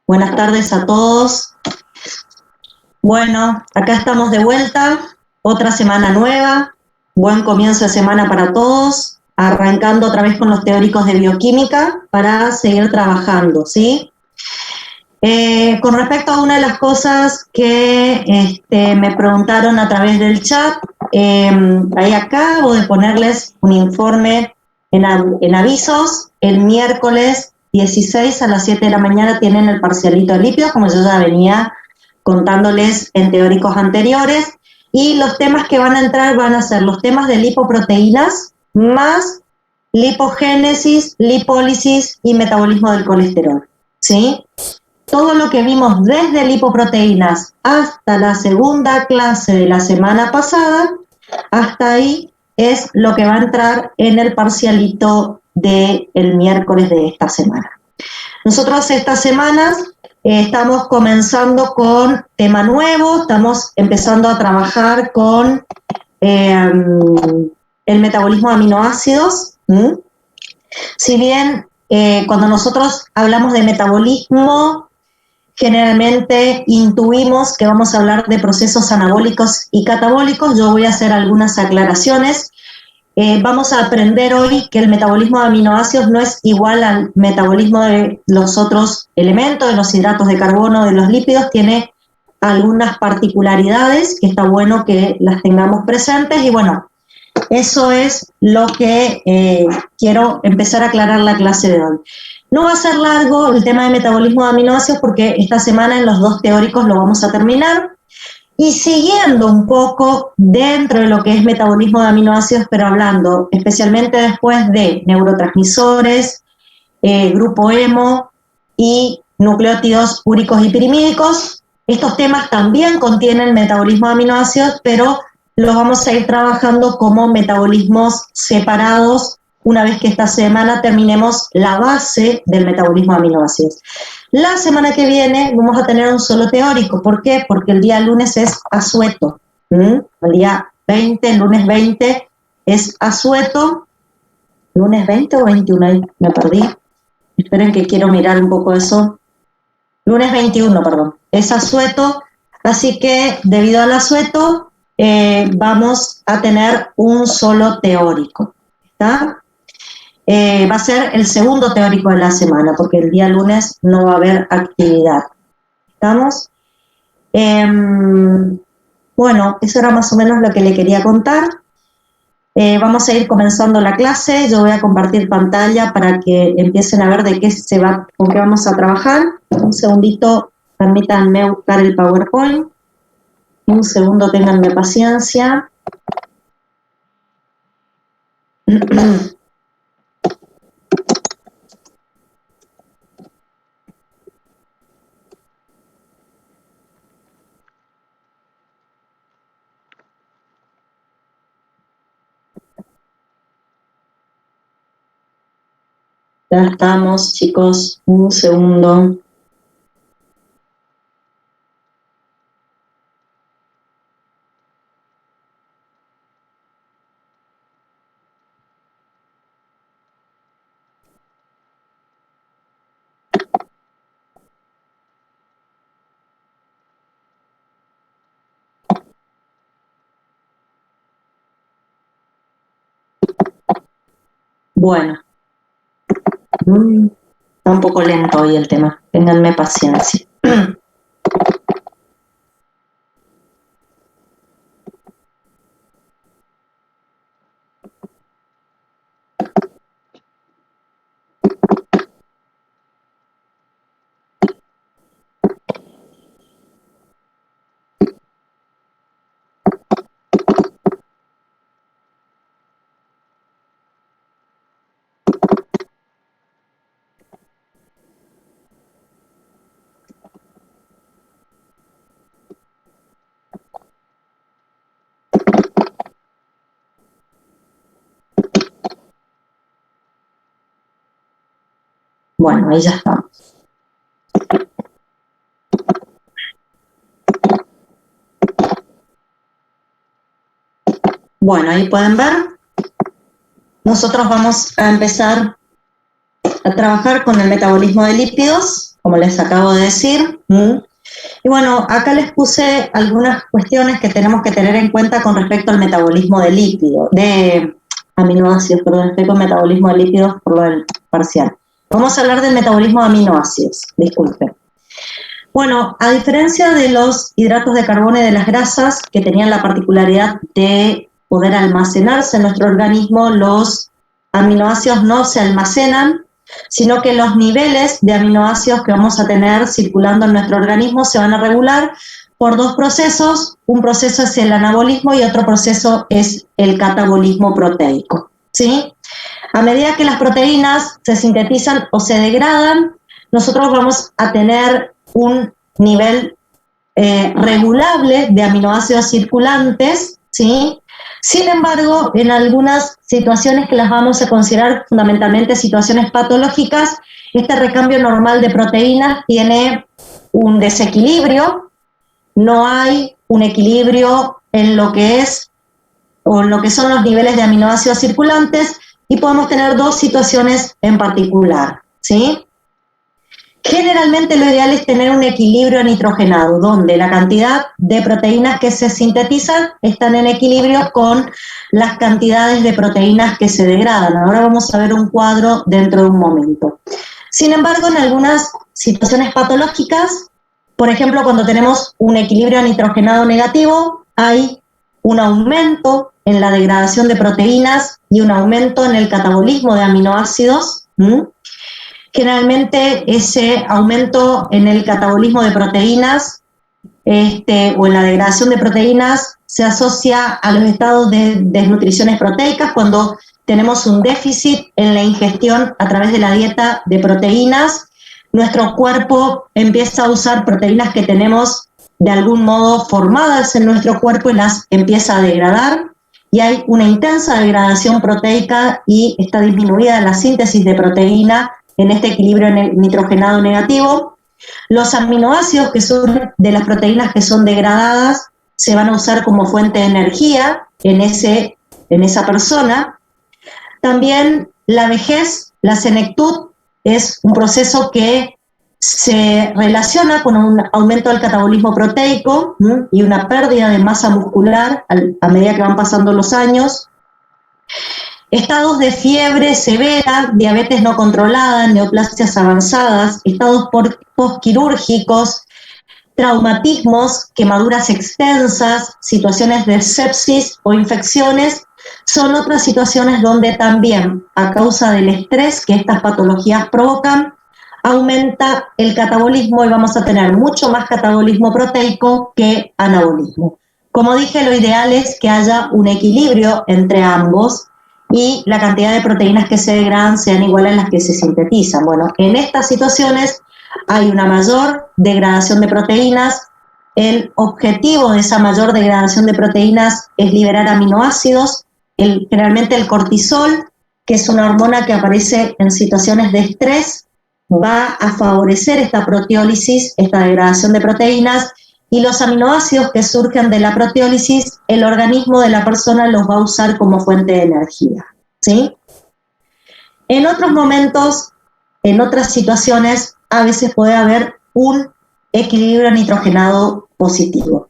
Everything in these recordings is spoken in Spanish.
Buenas tardes a todos. Bueno, acá estamos de vuelta, otra semana nueva, buen comienzo de semana para todos, arrancando otra vez con los teóricos de bioquímica para seguir trabajando, ¿sí? Con respecto a una de las cosas que me preguntaron a través del chat, ahí acabo de ponerles un informe en avisos. El miércoles 16 a las 7 de la mañana tienen el parcialito de lípidos, como yo ya venía contándoles en teóricos anteriores, y los temas que van a entrar van a ser los temas de lipoproteínas más lipogénesis, lipólisis y metabolismo del colesterol, ¿sí? Todo lo que vimos desde lipoproteínas hasta la segunda clase de la semana pasada, hasta ahí es lo que va a entrar en el parcialito del miércoles de esta semana. Nosotros estas semanas estamos comenzando con tema nuevo, estamos empezando a trabajar con el metabolismo de aminoácidos. Si bien cuando nosotros hablamos de metabolismo, generalmente intuimos que vamos a hablar de procesos anabólicos y catabólicos. Yo voy a hacer algunas aclaraciones. Vamos a aprender hoy que el metabolismo de aminoácidos no es igual al metabolismo de los otros elementos, de los hidratos de carbono, de los lípidos. Tiene algunas particularidades que está bueno que las tengamos presentes. Y bueno, eso es lo que quiero empezar a aclarar la clase de hoy. No va a ser largo el tema de metabolismo de aminoácidos porque esta semana en los dos teóricos lo vamos a terminar. Y siguiendo un poco dentro de lo que es metabolismo de aminoácidos, pero hablando especialmente después de neurotransmisores, grupo hemo y nucleótidos úricos y pirimídicos, estos temas también contienen metabolismo de aminoácidos, pero los vamos a ir trabajando como metabolismos separados una vez que esta semana terminemos la base del metabolismo de aminoácidos. La semana que viene vamos a tener un solo teórico. ¿Por qué? Porque el día lunes es asueto. El día 20, el lunes 20 es asueto. ¿Lunes 20 o 21? Ahí me perdí. Esperen que quiero mirar un poco eso. Lunes 21, perdón. Es asueto. Así que debido al asueto vamos a tener un solo teórico. ¿Está? Va a ser el segundo teórico de la semana, porque el día lunes no va a haber actividad. ¿Estamos? Bueno, eso era más o menos lo que le quería contar. Vamos a ir comenzando la clase. Yo voy a compartir pantalla para que empiecen a ver de qué con qué vamos a trabajar. Un segundito, permítanme buscar el PowerPoint. Un segundo, ténganme paciencia. Ya estamos, chicos, un segundo. Bueno. Está un poco lento hoy el tema, ténganme paciencia. Bueno, ahí ya estamos. Bueno, ahí pueden ver. Nosotros vamos a empezar a trabajar con el metabolismo de lípidos. como les acabo de decir. Y bueno, acá les puse algunas cuestiones que tenemos que tener en cuenta con respecto al metabolismo de aminoácidos, perdón, estoy con metabolismo de lípidos por lo del parcial. Vamos a hablar del metabolismo de aminoácidos, disculpen. Bueno, a diferencia de los hidratos de carbono y de las grasas, que tenían la particularidad de poder almacenarse en nuestro organismo, los aminoácidos no se almacenan, sino que los niveles de aminoácidos que vamos a tener circulando en nuestro organismo se van a regular por dos procesos. Un proceso es el anabolismo y otro proceso es el catabolismo proteico, ¿sí? A medida que las proteínas se sintetizan o se degradan, nosotros vamos a tener un nivel regulable de aminoácidos circulantes, ¿sí? Sin embargo, en algunas situaciones que las vamos a considerar fundamentalmente situaciones patológicas, este recambio normal de proteínas tiene un desequilibrio, no hay un equilibrio en lo que es o en lo que son los niveles de aminoácidos circulantes y podemos tener dos situaciones en particular, ¿sí? Generalmente lo ideal es tener un equilibrio nitrogenado, donde la cantidad de proteínas que se sintetizan están en equilibrio con las cantidades de proteínas que se degradan. Ahora vamos a ver un cuadro dentro de un momento. Sin embargo, en algunas situaciones patológicas, por ejemplo, cuando tenemos un equilibrio nitrogenado negativo, hay un aumento en la degradación de proteínas y un aumento en el catabolismo de aminoácidos. Generalmente ese aumento en el catabolismo de proteínas o en la degradación de proteínas se asocia a los estados de desnutriciones proteicas cuando tenemos un déficit en la ingestión a través de la dieta de proteínas. Nuestro cuerpo empieza a usar proteínas que tenemos de algún modo formadas en nuestro cuerpo y las empieza a degradar y hay una intensa degradación proteica y está disminuida la síntesis de proteína en este equilibrio nitrogenado negativo. Los aminoácidos que surgen de las proteínas que son degradadas se van a usar como fuente de energía en esa persona. También la vejez, la senectud, es un proceso que se relaciona con un aumento del catabolismo proteico y una pérdida de masa muscular a medida que van pasando los años. Estados de fiebre severa, diabetes no controlada, neoplasias avanzadas, estados postquirúrgicos, traumatismos, quemaduras extensas, situaciones de sepsis o infecciones, son otras situaciones donde también, a causa del estrés que estas patologías provocan, aumenta el catabolismo y vamos a tener mucho más catabolismo proteico que anabolismo. Como dije, lo ideal es que haya un equilibrio entre ambos y la cantidad de proteínas que se degradan sean iguales a las que se sintetizan. Bueno, en estas situaciones hay una mayor degradación de proteínas. El objetivo de esa mayor degradación de proteínas es liberar aminoácidos. Generalmente el cortisol, que es una hormona que aparece en situaciones de estrés, va a favorecer esta proteólisis, esta degradación de proteínas, y los aminoácidos que surgen de la proteólisis, el organismo de la persona los va a usar como fuente de energía, ¿sí? En otros momentos, en otras situaciones, a veces puede haber un equilibrio nitrogenado positivo.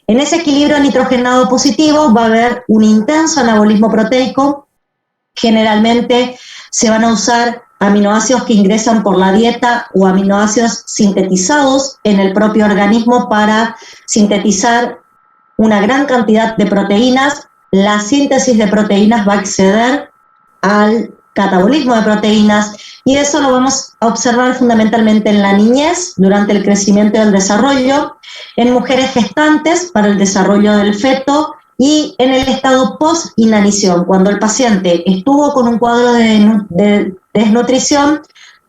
En ese equilibrio nitrogenado positivo va a haber un intenso anabolismo proteico. Generalmente se van a usar aminoácidos que ingresan por la dieta o aminoácidos sintetizados en el propio organismo para sintetizar una gran cantidad de proteínas. La síntesis de proteínas va a exceder al catabolismo de proteínas y eso lo vamos a observar fundamentalmente en la niñez, durante el crecimiento y el desarrollo, en mujeres gestantes para el desarrollo del feto y en el estado post-inanición, cuando el paciente estuvo con un cuadro de desnutrición,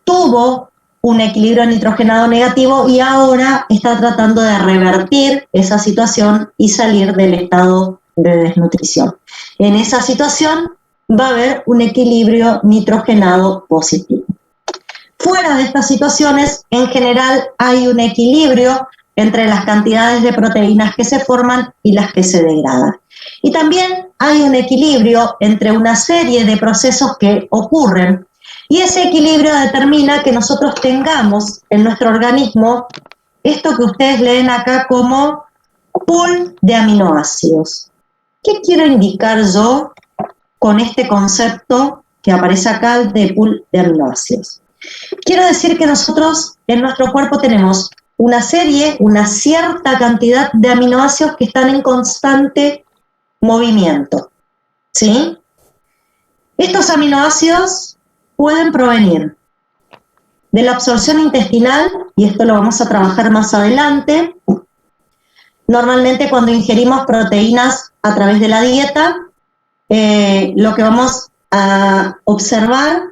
tuvo un equilibrio nitrogenado negativo y ahora está tratando de revertir esa situación y salir del estado de desnutrición. En esa situación va a haber un equilibrio nitrogenado positivo. Fuera de estas situaciones, en general hay un equilibrio entre las cantidades de proteínas que se forman y las que se degradan. Y también hay un equilibrio entre una serie de procesos que ocurren Y ese equilibrio determina que nosotros tengamos en nuestro organismo esto que ustedes leen acá como pool de aminoácidos. ¿Qué quiero indicar yo con este concepto que aparece acá de pool de aminoácidos? Quiero decir que nosotros en nuestro cuerpo tenemos una cierta cantidad de aminoácidos que están en constante movimiento, ¿sí? Estos aminoácidos pueden provenir de la absorción intestinal, y esto lo vamos a trabajar más adelante. Normalmente cuando ingerimos proteínas a través de la dieta, lo que vamos a observar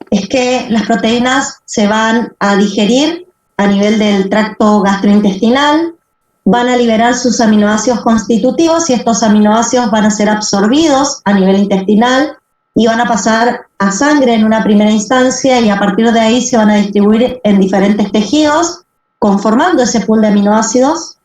es que las proteínas se van a digerir a nivel del tracto gastrointestinal, van a liberar sus aminoácidos constitutivos y estos aminoácidos van a ser absorbidos a nivel intestinal y van a pasar a sangre en una primera instancia y a partir de ahí se van a distribuir en diferentes tejidos, conformando ese pool de aminoácidos.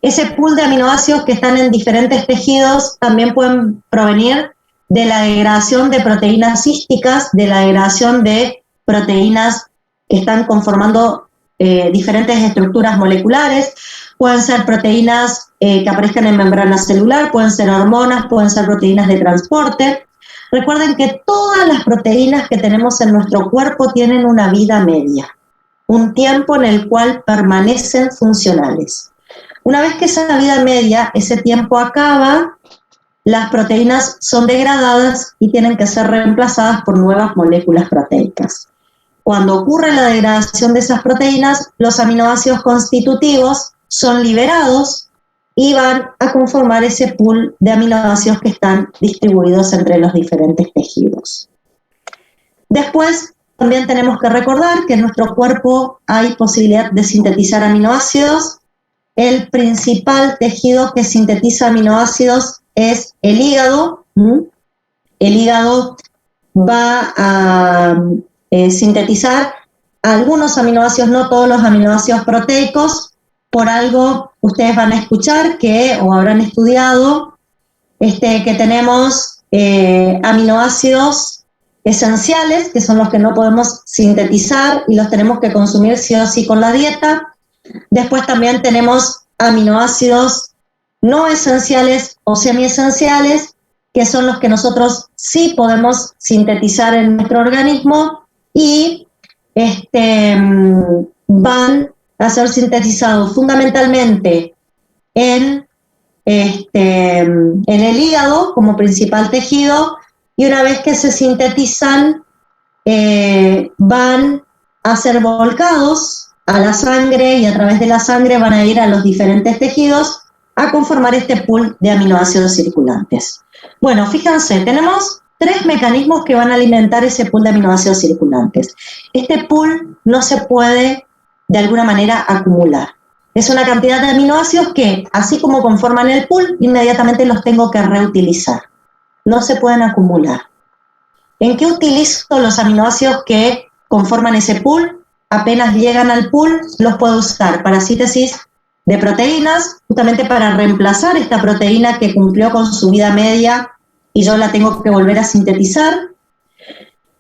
Ese pool de aminoácidos que están en diferentes tejidos también pueden provenir de la degradación de proteínas císticas, de la degradación de proteínas que están conformando diferentes estructuras moleculares, pueden ser proteínas que aparezcan en membrana celular, pueden ser hormonas, pueden ser proteínas de transporte. Recuerden que todas las proteínas que tenemos en nuestro cuerpo tienen una vida media, un tiempo en el cual permanecen funcionales. Una vez que esa vida media, ese tiempo acaba, las proteínas son degradadas y tienen que ser reemplazadas por nuevas moléculas proteicas. Cuando ocurre la degradación de esas proteínas, los aminoácidos constitutivos son liberados y van a conformar ese pool de aminoácidos que están distribuidos entre los diferentes tejidos. Después, también tenemos que recordar que en nuestro cuerpo hay posibilidad de sintetizar aminoácidos. El principal tejido que sintetiza aminoácidos es el hígado. El hígado va a sintetizar algunos aminoácidos, no todos los aminoácidos proteicos. Por algo ustedes van a escuchar o habrán estudiado que tenemos aminoácidos esenciales, que son los que no podemos sintetizar y los tenemos que consumir sí o sí con la dieta. Después también tenemos aminoácidos no esenciales o semiesenciales, que son los que nosotros sí podemos sintetizar en nuestro organismo y van a ser sintetizados fundamentalmente en el hígado como principal tejido, y una vez que se sintetizan van a ser volcados a la sangre y a través de la sangre van a ir a los diferentes tejidos a conformar este pool de aminoácidos circulantes. Bueno, fíjense, tenemos 3 mecanismos que van a alimentar ese pool de aminoácidos circulantes. Este pool no se puede de alguna manera acumular. Es una cantidad de aminoácidos que, así como conforman el pool, inmediatamente los tengo que reutilizar. No se pueden acumular. ¿En qué utilizo los aminoácidos que conforman ese pool? Apenas llegan al pool, los puedo usar para síntesis de proteínas, justamente para reemplazar esta proteína que cumplió con su vida media y yo la tengo que volver a sintetizar.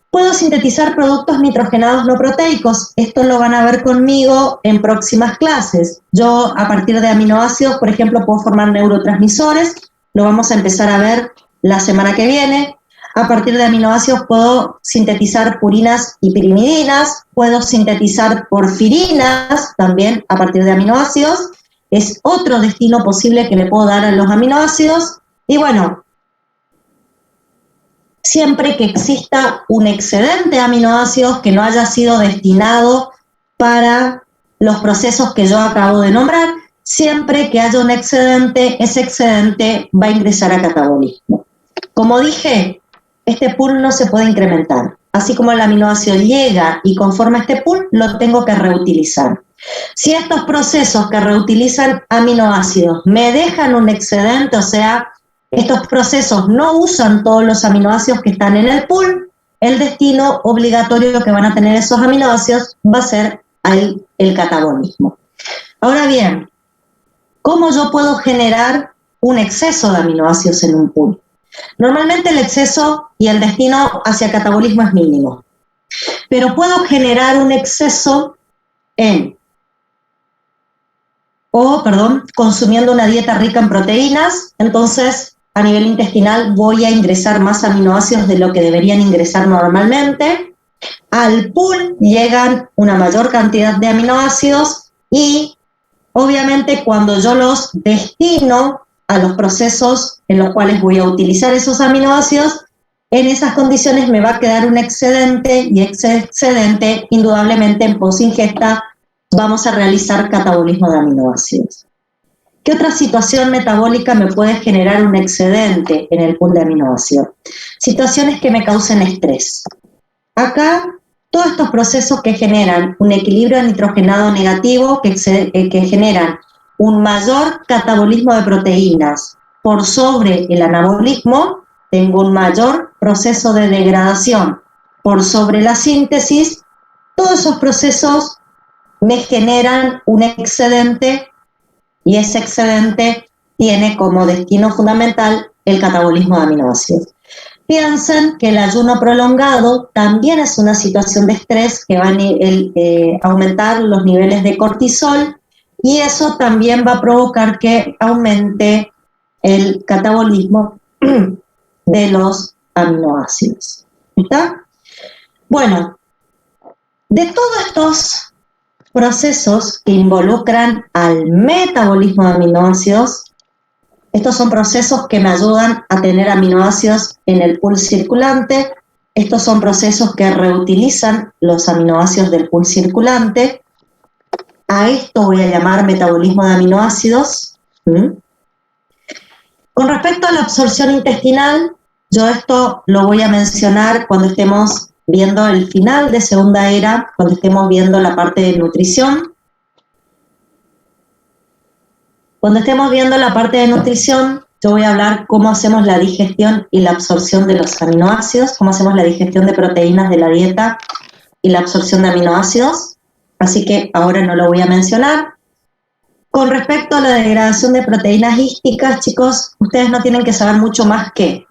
Puedo sintetizar productos nitrogenados no proteicos. Esto lo van a ver conmigo en próximas clases. Yo, a partir de aminoácidos, por ejemplo, puedo formar neurotransmisores. Lo vamos a empezar a ver la semana que viene. A partir de aminoácidos puedo sintetizar purinas y pirimidinas. Puedo sintetizar porfirinas también a partir de aminoácidos. Es otro destino posible que le puedo dar a los aminoácidos. Y bueno, siempre que exista un excedente de aminoácidos que no haya sido destinado para los procesos que yo acabo de nombrar, siempre que haya un excedente, ese excedente va a ingresar a catabolismo. Como dije, este pool no se puede incrementar. Así como el aminoácido llega y conforma este pool, lo tengo que reutilizar. Si estos procesos que reutilizan aminoácidos me dejan un excedente, o sea, estos procesos no usan todos los aminoácidos que están en el pool, el destino obligatorio que van a tener esos aminoácidos va a ser el catabolismo. Ahora bien, ¿cómo yo puedo generar un exceso de aminoácidos en un pool? Normalmente el exceso y el destino hacia catabolismo es mínimo. Pero puedo generar un exceso consumiendo una dieta rica en proteínas, entonces a nivel intestinal voy a ingresar más aminoácidos de lo que deberían ingresar normalmente. Al pool llegan una mayor cantidad de aminoácidos y obviamente cuando yo los destino a los procesos en los cuales voy a utilizar esos aminoácidos, en esas condiciones me va a quedar un excedente y ese excedente indudablemente en posingesta vamos a realizar catabolismo de aminoácidos. ¿Qué otra situación metabólica me puede generar un excedente en el pool de aminoácidos? Situaciones que me causen estrés. Acá, todos estos procesos que generan un equilibrio nitrogenado negativo, que generan un mayor catabolismo de proteínas por sobre el anabolismo, tengo un mayor proceso de degradación por sobre la síntesis, todos esos procesos me generan un excedente y ese excedente tiene como destino fundamental el catabolismo de aminoácidos. Piensen que el ayuno prolongado también es una situación de estrés que va a aumentar los niveles de cortisol y eso también va a provocar que aumente el catabolismo de los aminoácidos. ¿Está? Bueno, de todos estos procesos que involucran al metabolismo de aminoácidos, estos son procesos que me ayudan a tener aminoácidos en el pool circulante. Estos son procesos que reutilizan los aminoácidos del pool circulante. A esto voy a llamar metabolismo de aminoácidos. Con respecto a la absorción intestinal, yo esto lo voy a mencionar cuando estemos viendo el final de segunda era, cuando estemos viendo la parte de nutrición. Cuando estemos viendo la parte de nutrición, yo voy a hablar cómo hacemos la digestión y la absorción de los aminoácidos, cómo hacemos la digestión de proteínas de la dieta y la absorción de aminoácidos, así que ahora no lo voy a mencionar. Con respecto a la degradación de proteínas hísticas, chicos, ustedes no tienen que saber mucho más que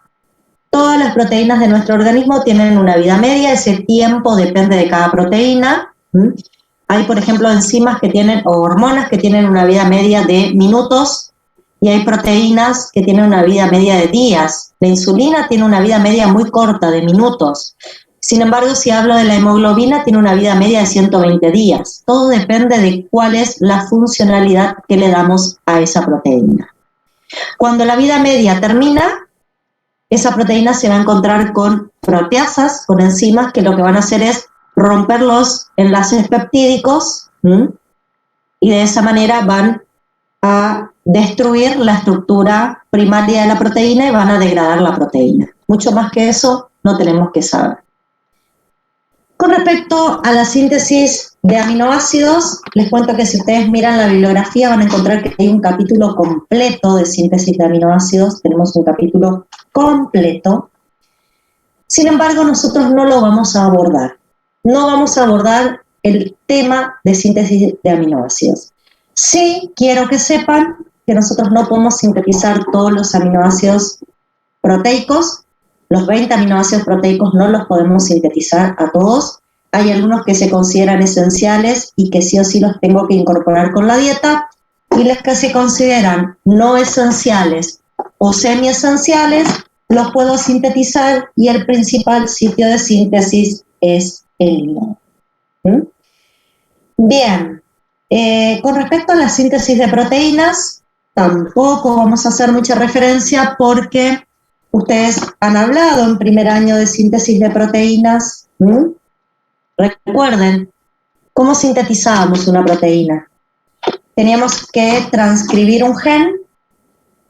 todas las proteínas de nuestro organismo tienen una vida media, ese tiempo depende de cada proteína. Hay, por ejemplo, enzimas que tienen, o hormonas que tienen una vida media de minutos, y hay proteínas que tienen una vida media de días. La insulina tiene una vida media muy corta, de minutos. Sin embargo, si hablo de la hemoglobina, tiene una vida media de 120 días. Todo depende de cuál es la funcionalidad que le damos a esa proteína. Cuando la vida media termina, esa proteína se va a encontrar con proteasas, con enzimas que lo que van a hacer es romper los enlaces peptídicos y de esa manera van a destruir la estructura primaria de la proteína y van a degradar la proteína. Mucho más que eso no tenemos que saber. Con respecto a la síntesis de aminoácidos, les cuento que si ustedes miran la bibliografía van a encontrar que hay un capítulo completo de síntesis de aminoácidos, tenemos un capítulo completo. Sin embargo, nosotros no lo vamos a abordar. No vamos a abordar el tema de síntesis de aminoácidos. Sí quiero que sepan que nosotros no podemos sintetizar todos los aminoácidos proteicos. Los 20 aminoácidos proteicos no los podemos sintetizar a todos. Hay algunos que se consideran esenciales y que sí o sí los tengo que incorporar con la dieta. Y los que se consideran no esenciales o semiesenciales, los puedo sintetizar y el principal sitio de síntesis es el hígado. Bien, con respecto a la síntesis de proteínas, tampoco vamos a hacer mucha referencia porque ustedes han hablado en primer año de síntesis de proteínas. Recuerden, ¿cómo sintetizábamos una proteína? Teníamos que transcribir un gen,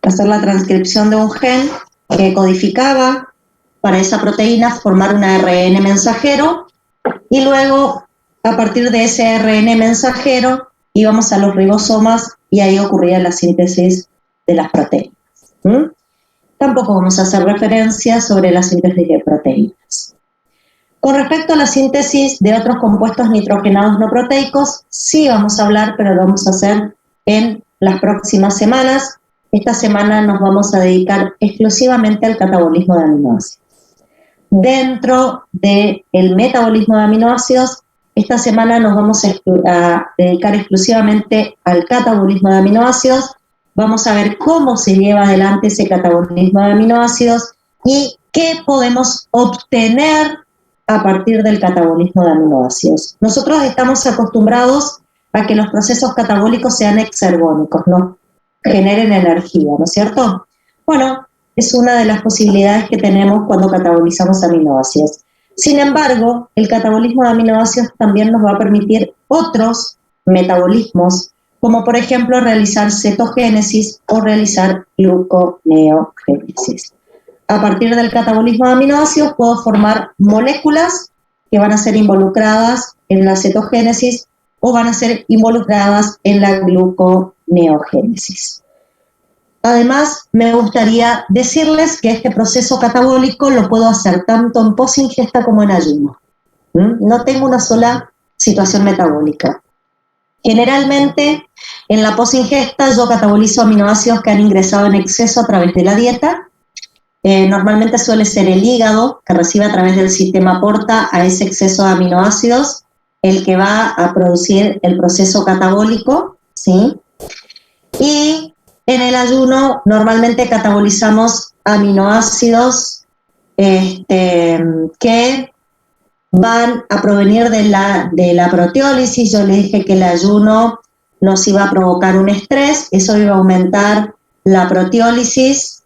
hacer la transcripción de un gen que codificaba para esa proteína, formar un ARN mensajero y luego a partir de ese ARN mensajero íbamos a los ribosomas y ahí ocurría la síntesis de las proteínas. Tampoco vamos a hacer referencia sobre la síntesis de proteínas. Con respecto a la síntesis de otros compuestos nitrogenados no proteicos, sí vamos a hablar, pero lo vamos a hacer en las próximas semanas. Esta semana nos vamos a dedicar exclusivamente al catabolismo de aminoácidos. dentro del metabolismo de aminoácidos. Esta semana nos vamos a dedicar exclusivamente al catabolismo de aminoácidos. Vamos a ver cómo se lleva adelante ese catabolismo de aminoácidos y qué podemos obtener a partir del catabolismo de aminoácidos. Nosotros estamos acostumbrados a que los procesos catabólicos sean exergónicos, no generen energía, ¿no es cierto? Bueno, es una de las posibilidades que tenemos cuando catabolizamos aminoácidos. Sin embargo, el catabolismo de aminoácidos también nos va a permitir otros metabolismos, como por ejemplo realizar cetogénesis o realizar gluconeogénesis. A partir del catabolismo de aminoácidos puedo formar moléculas que van a ser involucradas en la cetogénesis o van a ser involucradas en la gluconeogénesis. Además, me gustaría decirles que este proceso catabólico lo puedo hacer tanto en posingesta como en ayuno. No tengo una sola situación metabólica. Generalmente, en la posingesta yo catabolizo aminoácidos que han ingresado en exceso a través de la dieta. Normalmente suele ser el hígado, que recibe a través del sistema porta a ese exceso de aminoácidos, el que va a producir el proceso catabólico, ¿sí? Y en el ayuno normalmente catabolizamos aminoácidos que van a provenir de la proteólisis. Yo les dije que el ayuno nos iba a provocar un estrés, eso iba a aumentar la proteólisis,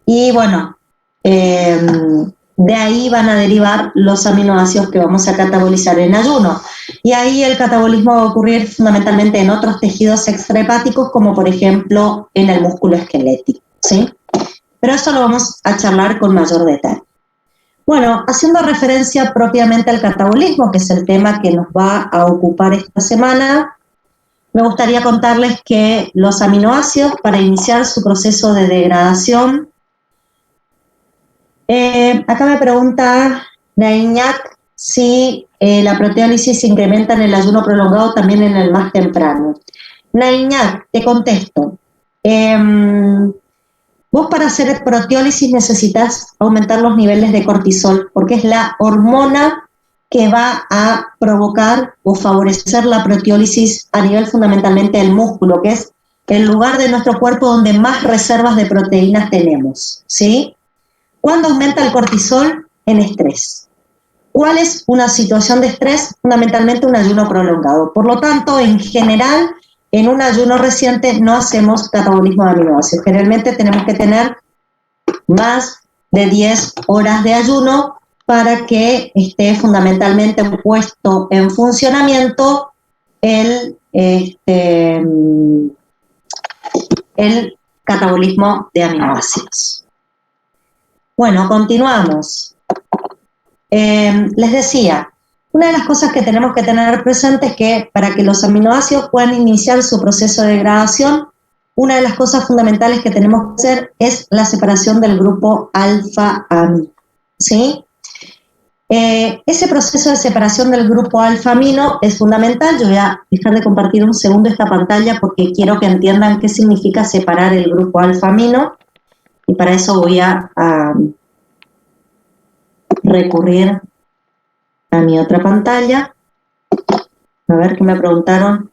y bueno, de ahí van a derivar los aminoácidos que vamos a catabolizar en ayuno. Y ahí el catabolismo va a ocurrir fundamentalmente en otros tejidos extrahepáticos, como por ejemplo en el músculo esquelético, ¿sí? Pero eso lo vamos a charlar con mayor detalle. Bueno, haciendo referencia propiamente al catabolismo, que es el tema que nos va a ocupar esta semana, me gustaría contarles que los aminoácidos, para iniciar su proceso de degradación, acá me pregunta Naignac si la proteólisis se incrementa en el ayuno prolongado, también en el más temprano. Naignac, te contesto. Vos para hacer proteólisis necesitas aumentar los niveles de cortisol, porque es la hormona que va a provocar o favorecer la proteólisis a nivel fundamentalmente del músculo, que es el lugar de nuestro cuerpo donde más reservas de proteínas tenemos, ¿sí? ¿Cuándo aumenta el cortisol? En estrés. ¿Cuál es una situación de estrés? Fundamentalmente un ayuno prolongado. Por lo tanto, en general, en un ayuno reciente no hacemos catabolismo de aminoácidos. Generalmente tenemos que tener más de 10 horas de ayuno para que esté fundamentalmente puesto en funcionamiento el catabolismo de aminoácidos. Bueno, continuamos. Les decía, una de las cosas que tenemos que tener presente es que para que los aminoácidos puedan iniciar su proceso de degradación, una de las cosas fundamentales que tenemos que hacer es la separación del grupo alfa-amino, ¿sí? Ese proceso de separación del grupo alfa-amino es fundamental. Yo voy a dejar de compartir un segundo esta pantalla porque quiero que entiendan qué significa separar el grupo alfa-amino. Y para eso voy a recurrir a mi otra pantalla. A ver qué me preguntaron.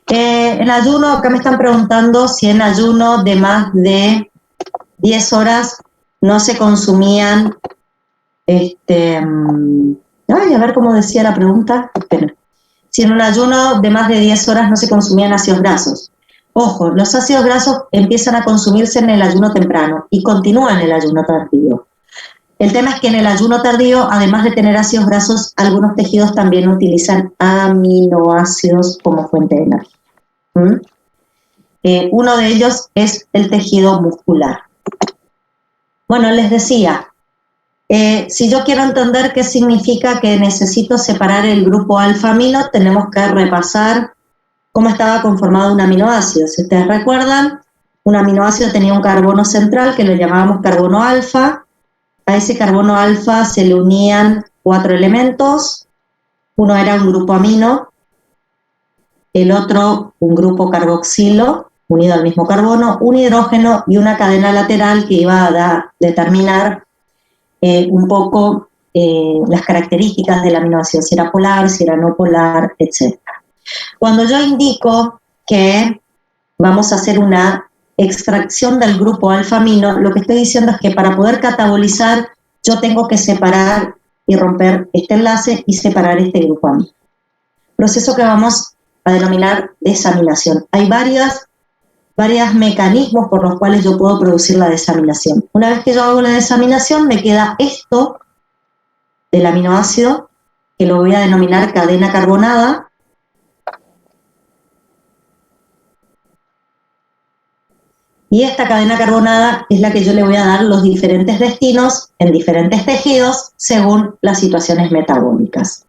En ayuno, acá me están preguntando si en ayuno de más de 10 horas no se consumían, ay, a ver cómo decía la pregunta. Espera. Si en un ayuno de más de 10 horas no se consumían ácidos grasos. Ojo, los ácidos grasos empiezan a consumirse en el ayuno temprano y continúan en el ayuno tardío. El tema es que en el ayuno tardío, además de tener ácidos grasos, algunos tejidos también utilizan aminoácidos como fuente de energía. Uno de ellos es el tejido muscular. Bueno, les decía, si yo quiero entender qué significa que necesito separar el grupo alfa-amino, tenemos que repasar cómo estaba conformado un aminoácido. Si ustedes recuerdan, un aminoácido tenía un carbono central que lo llamábamos carbono alfa. A ese carbono alfa se le unían 4 elementos. Uno era un grupo amino, el otro un grupo carboxilo unido al mismo carbono, un hidrógeno y una cadena lateral que iba a determinar un poco las características del aminoácido, si era polar, si era no polar, etc. Cuando yo indico que vamos a hacer una extracción del grupo alfa-amino, lo que estoy diciendo es que para poder catabolizar yo tengo que separar y romper este enlace y separar este grupo amino. Proceso que vamos a denominar desaminación. Hay varios mecanismos por los cuales yo puedo producir la desaminación. Una vez que yo hago la desaminación, me queda esto del aminoácido, que lo voy a denominar cadena carbonada. Y esta cadena carbonada es la que yo le voy a dar los diferentes destinos en diferentes tejidos según las situaciones metabólicas.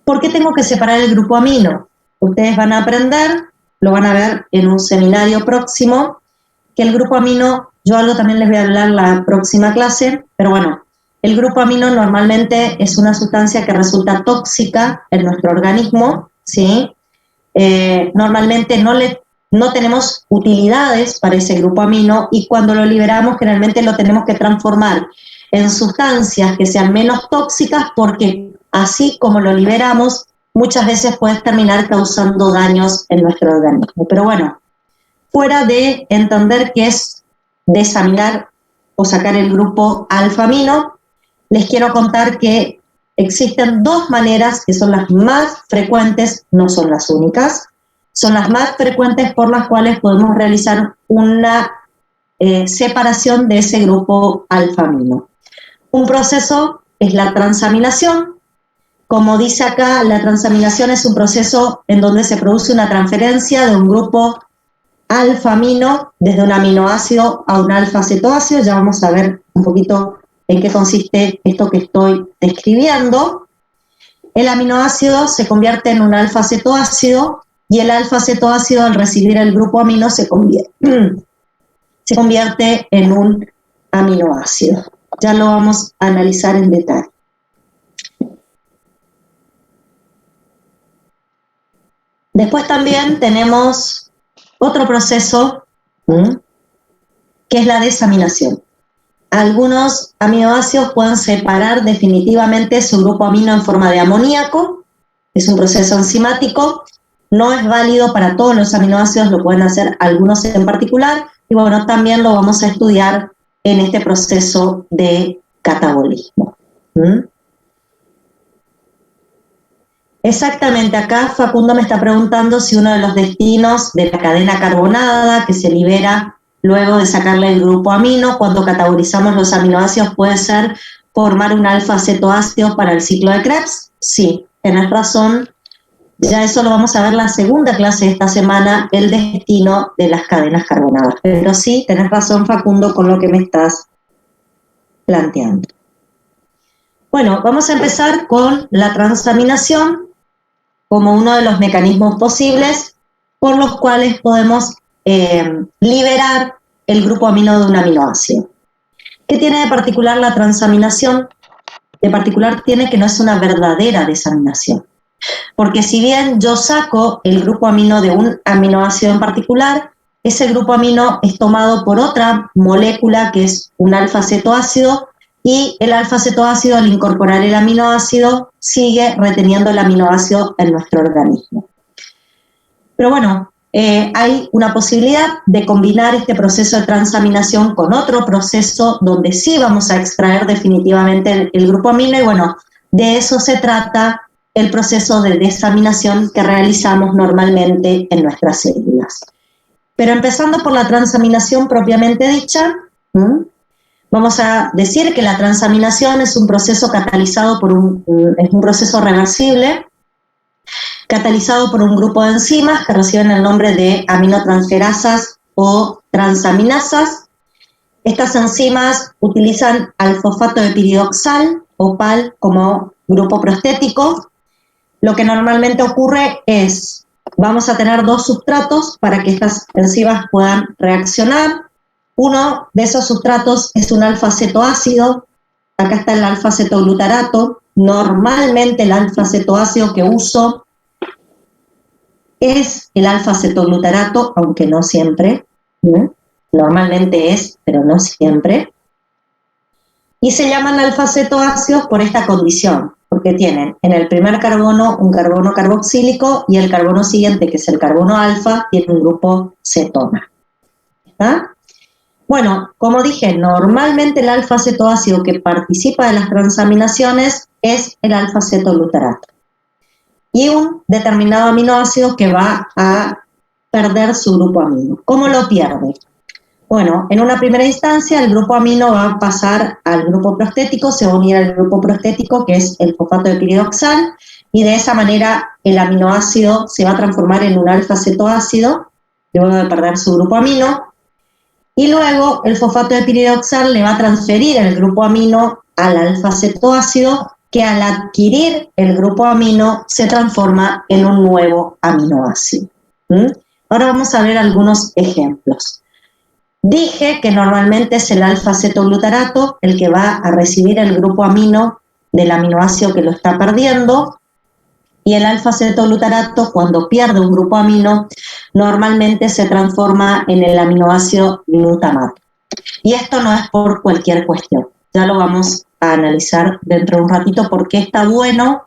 ¿Por qué tengo que separar el grupo amino? Ustedes van a aprender, lo van a ver en un seminario próximo, que el grupo amino, yo algo también les voy a hablar la próxima clase, pero bueno, el grupo amino normalmente es una sustancia que resulta tóxica en nuestro organismo, ¿sí? Normalmente no tenemos utilidades para ese grupo amino y cuando lo liberamos generalmente lo tenemos que transformar en sustancias que sean menos tóxicas porque así como lo liberamos, muchas veces puede terminar causando daños en nuestro organismo. Pero bueno, fuera de entender qué es desaminar o sacar el grupo alfa-amino, les quiero contar que existen dos maneras que son las más frecuentes, no son las únicas, son las más frecuentes por las cuales podemos realizar una separación de ese grupo alfa-amino. Un proceso es la transaminación. Como dice acá, la transaminación es un proceso en donde se produce una transferencia de un grupo alfa-amino desde un aminoácido a un alfa-cetoácido. Ya vamos a ver un poquito en qué consiste esto que estoy describiendo. El aminoácido se convierte en un alfa-cetoácido y el alfa-cetoácido al recibir el grupo amino se convierte en un aminoácido. Ya lo vamos a analizar en detalle. Después también tenemos otro proceso que es la desaminación. Algunos aminoácidos pueden separar definitivamente su grupo amino en forma de amoníaco, es un proceso enzimático, no es válido para todos los aminoácidos, lo pueden hacer algunos en particular, y bueno, también lo vamos a estudiar en este proceso de catabolismo. Exactamente, acá Facundo me está preguntando si uno de los destinos de la cadena carbonada que se libera luego de sacarle el grupo amino, cuando catabolizamos los aminoácidos, puede ser formar un alfa-cetoácido para el ciclo de Krebs. Sí, tenés razón. Ya eso lo vamos a ver la segunda clase de esta semana, el destino de las cadenas carbonadas. Pero sí, tenés razón, Facundo, con lo que me estás planteando. Bueno, vamos a empezar con la transaminación como uno de los mecanismos posibles por los cuales podemos liberar el grupo amino de un aminoácido. ¿Qué tiene de particular la transaminación? De particular tiene que no es una verdadera desaminación. Porque si bien yo saco el grupo amino de un aminoácido en particular, ese grupo amino es tomado por otra molécula que es un alfa-cetoácido y el alfa-cetoácido al incorporar el aminoácido sigue reteniendo el aminoácido en nuestro organismo. Pero bueno, hay una posibilidad de combinar este proceso de transaminación con otro proceso donde sí vamos a extraer definitivamente el grupo amino y bueno, de eso se trata el proceso de desaminación que realizamos normalmente en nuestras células. Pero empezando por la transaminación propiamente dicha, vamos a decir que la transaminación es un proceso catalizado por es un proceso reversible, catalizado por un grupo de enzimas que reciben el nombre de aminotransferasas o transaminasas. Estas enzimas utilizan al fosfato de piridoxal o PAL como grupo prostético. Lo que normalmente ocurre es, vamos a tener dos sustratos para que estas enzimas puedan reaccionar. Uno de esos sustratos es un alfa-cetoácido, acá está el alfa-cetoglutarato. Normalmente el alfa-cetoácido que uso es el alfa-cetoglutarato, aunque no siempre. Normalmente es, pero no siempre. Y se llaman alfa-cetoácidos por esta condición, porque tienen en el primer carbono un carbono carboxílico y el carbono siguiente, que es el carbono alfa, tiene un grupo cetona. ¿Está? Bueno, como dije, normalmente el alfa-cetoácido que participa de las transaminaciones es el alfa-cetoglutarato. Y un determinado aminoácido que va a perder su grupo amino. ¿Cómo lo pierde? Bueno, en una primera instancia el grupo amino va a pasar al grupo prostético, se va a unir al grupo prostético que es el fosfato de piridoxal y de esa manera el aminoácido se va a transformar en un alfa-cetoácido luego de perder su grupo amino y luego el fosfato de piridoxal le va a transferir el grupo amino al alfa-cetoácido que al adquirir el grupo amino se transforma en un nuevo aminoácido. Ahora vamos a ver algunos ejemplos. Dije que normalmente es el alfa-cetoglutarato el que va a recibir el grupo amino del aminoácido que lo está perdiendo y el alfa-cetoglutarato cuando pierde un grupo amino normalmente se transforma en el aminoácido glutamato. Y esto no es por cualquier cuestión, ya lo vamos a analizar dentro de un ratito porque está bueno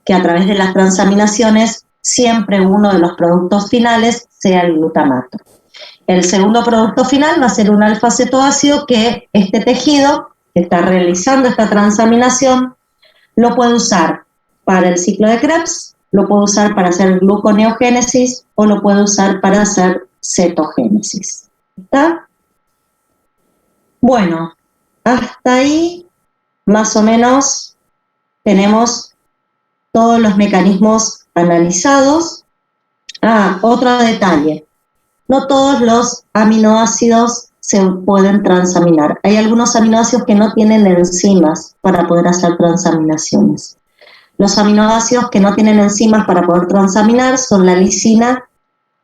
que a través de las transaminaciones siempre uno de los productos finales sea el glutamato. El segundo producto final va a ser un alfa-cetoácido que este tejido que está realizando esta transaminación lo puede usar para el ciclo de Krebs, lo puede usar para hacer gluconeogénesis o lo puede usar para hacer cetogénesis. ¿Está? Bueno, hasta ahí más o menos tenemos todos los mecanismos analizados. Otro detalle. No todos los aminoácidos se pueden transaminar. Hay algunos aminoácidos que no tienen enzimas para poder hacer transaminaciones. Los aminoácidos que no tienen enzimas para poder transaminar son la lisina,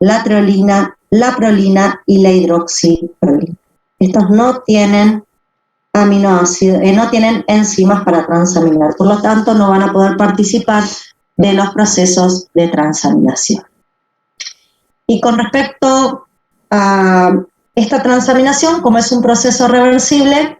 la treolina, la prolina y la hidroxiprolina. Estos no tienen aminoácidos, no tienen enzimas para transaminar, por lo tanto no van a poder participar de los procesos de transaminación. Y con respecto a esta transaminación, como es un proceso reversible,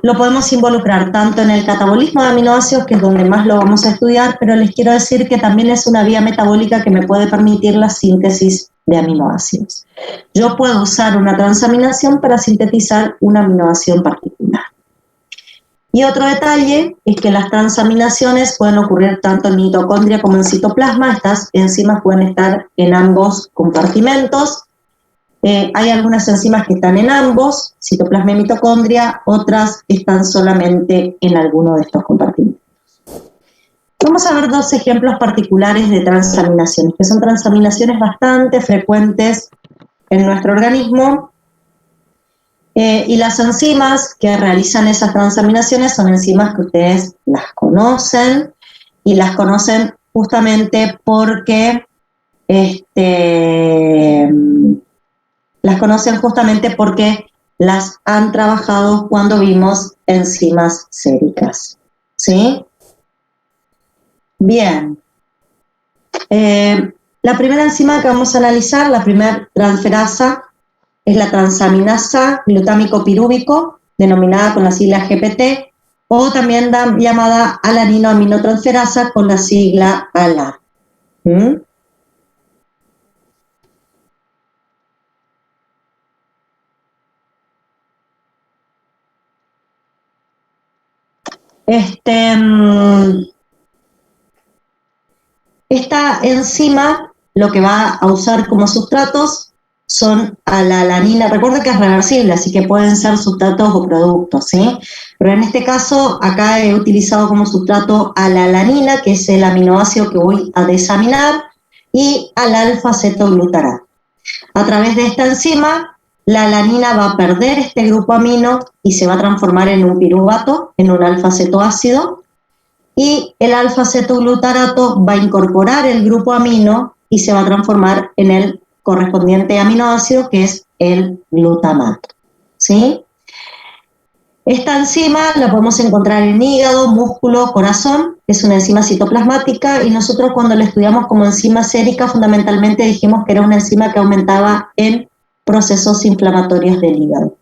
lo podemos involucrar tanto en el catabolismo de aminoácidos, que es donde más lo vamos a estudiar, pero les quiero decir que también es una vía metabólica que me puede permitir la síntesis de aminoácidos. Yo puedo usar una transaminación para sintetizar un aminoácido en particular. Y otro detalle es que las transaminaciones pueden ocurrir tanto en mitocondria como en citoplasma. Estas enzimas pueden estar en ambos compartimentos. Hay algunas enzimas que están en ambos, citoplasma y mitocondria, otras están solamente en alguno de estos compartimentos. Vamos a ver dos ejemplos particulares de transaminaciones, que son transaminaciones bastante frecuentes en nuestro organismo. Y las enzimas que realizan esas transaminaciones son enzimas que ustedes las conocen, y las conocen justamente porque las han trabajado cuando vimos enzimas séricas, ¿sí? Bien. La primera enzima que vamos a analizar, la primera transferasa, es la transaminasa glutámico pirúvico, denominada con la sigla GPT, o también llamada alanino-aminotransferasa con la sigla ALA. Esta enzima lo que va a usar como sustratos son a la alanina. Recuerda que es reversible, así que pueden ser sustratos o productos, ¿sí? Pero en este caso, acá he utilizado como sustrato a la alanina, que es el aminoácido que voy a desaminar, y al alfa-cetoglutarato. A través de esta enzima, la alanina va a perder este grupo amino y se va a transformar en un piruvato, en un alfa-cetoácido, y el alfa-cetoglutarato va a incorporar el grupo amino y se va a transformar en el correspondiente aminoácido, que es el glutamato, ¿sí? Esta enzima la podemos encontrar en hígado, músculo, corazón. Es una enzima citoplasmática y nosotros cuando la estudiamos como enzima sérica fundamentalmente dijimos que era una enzima que aumentaba en procesos inflamatorios del hígado.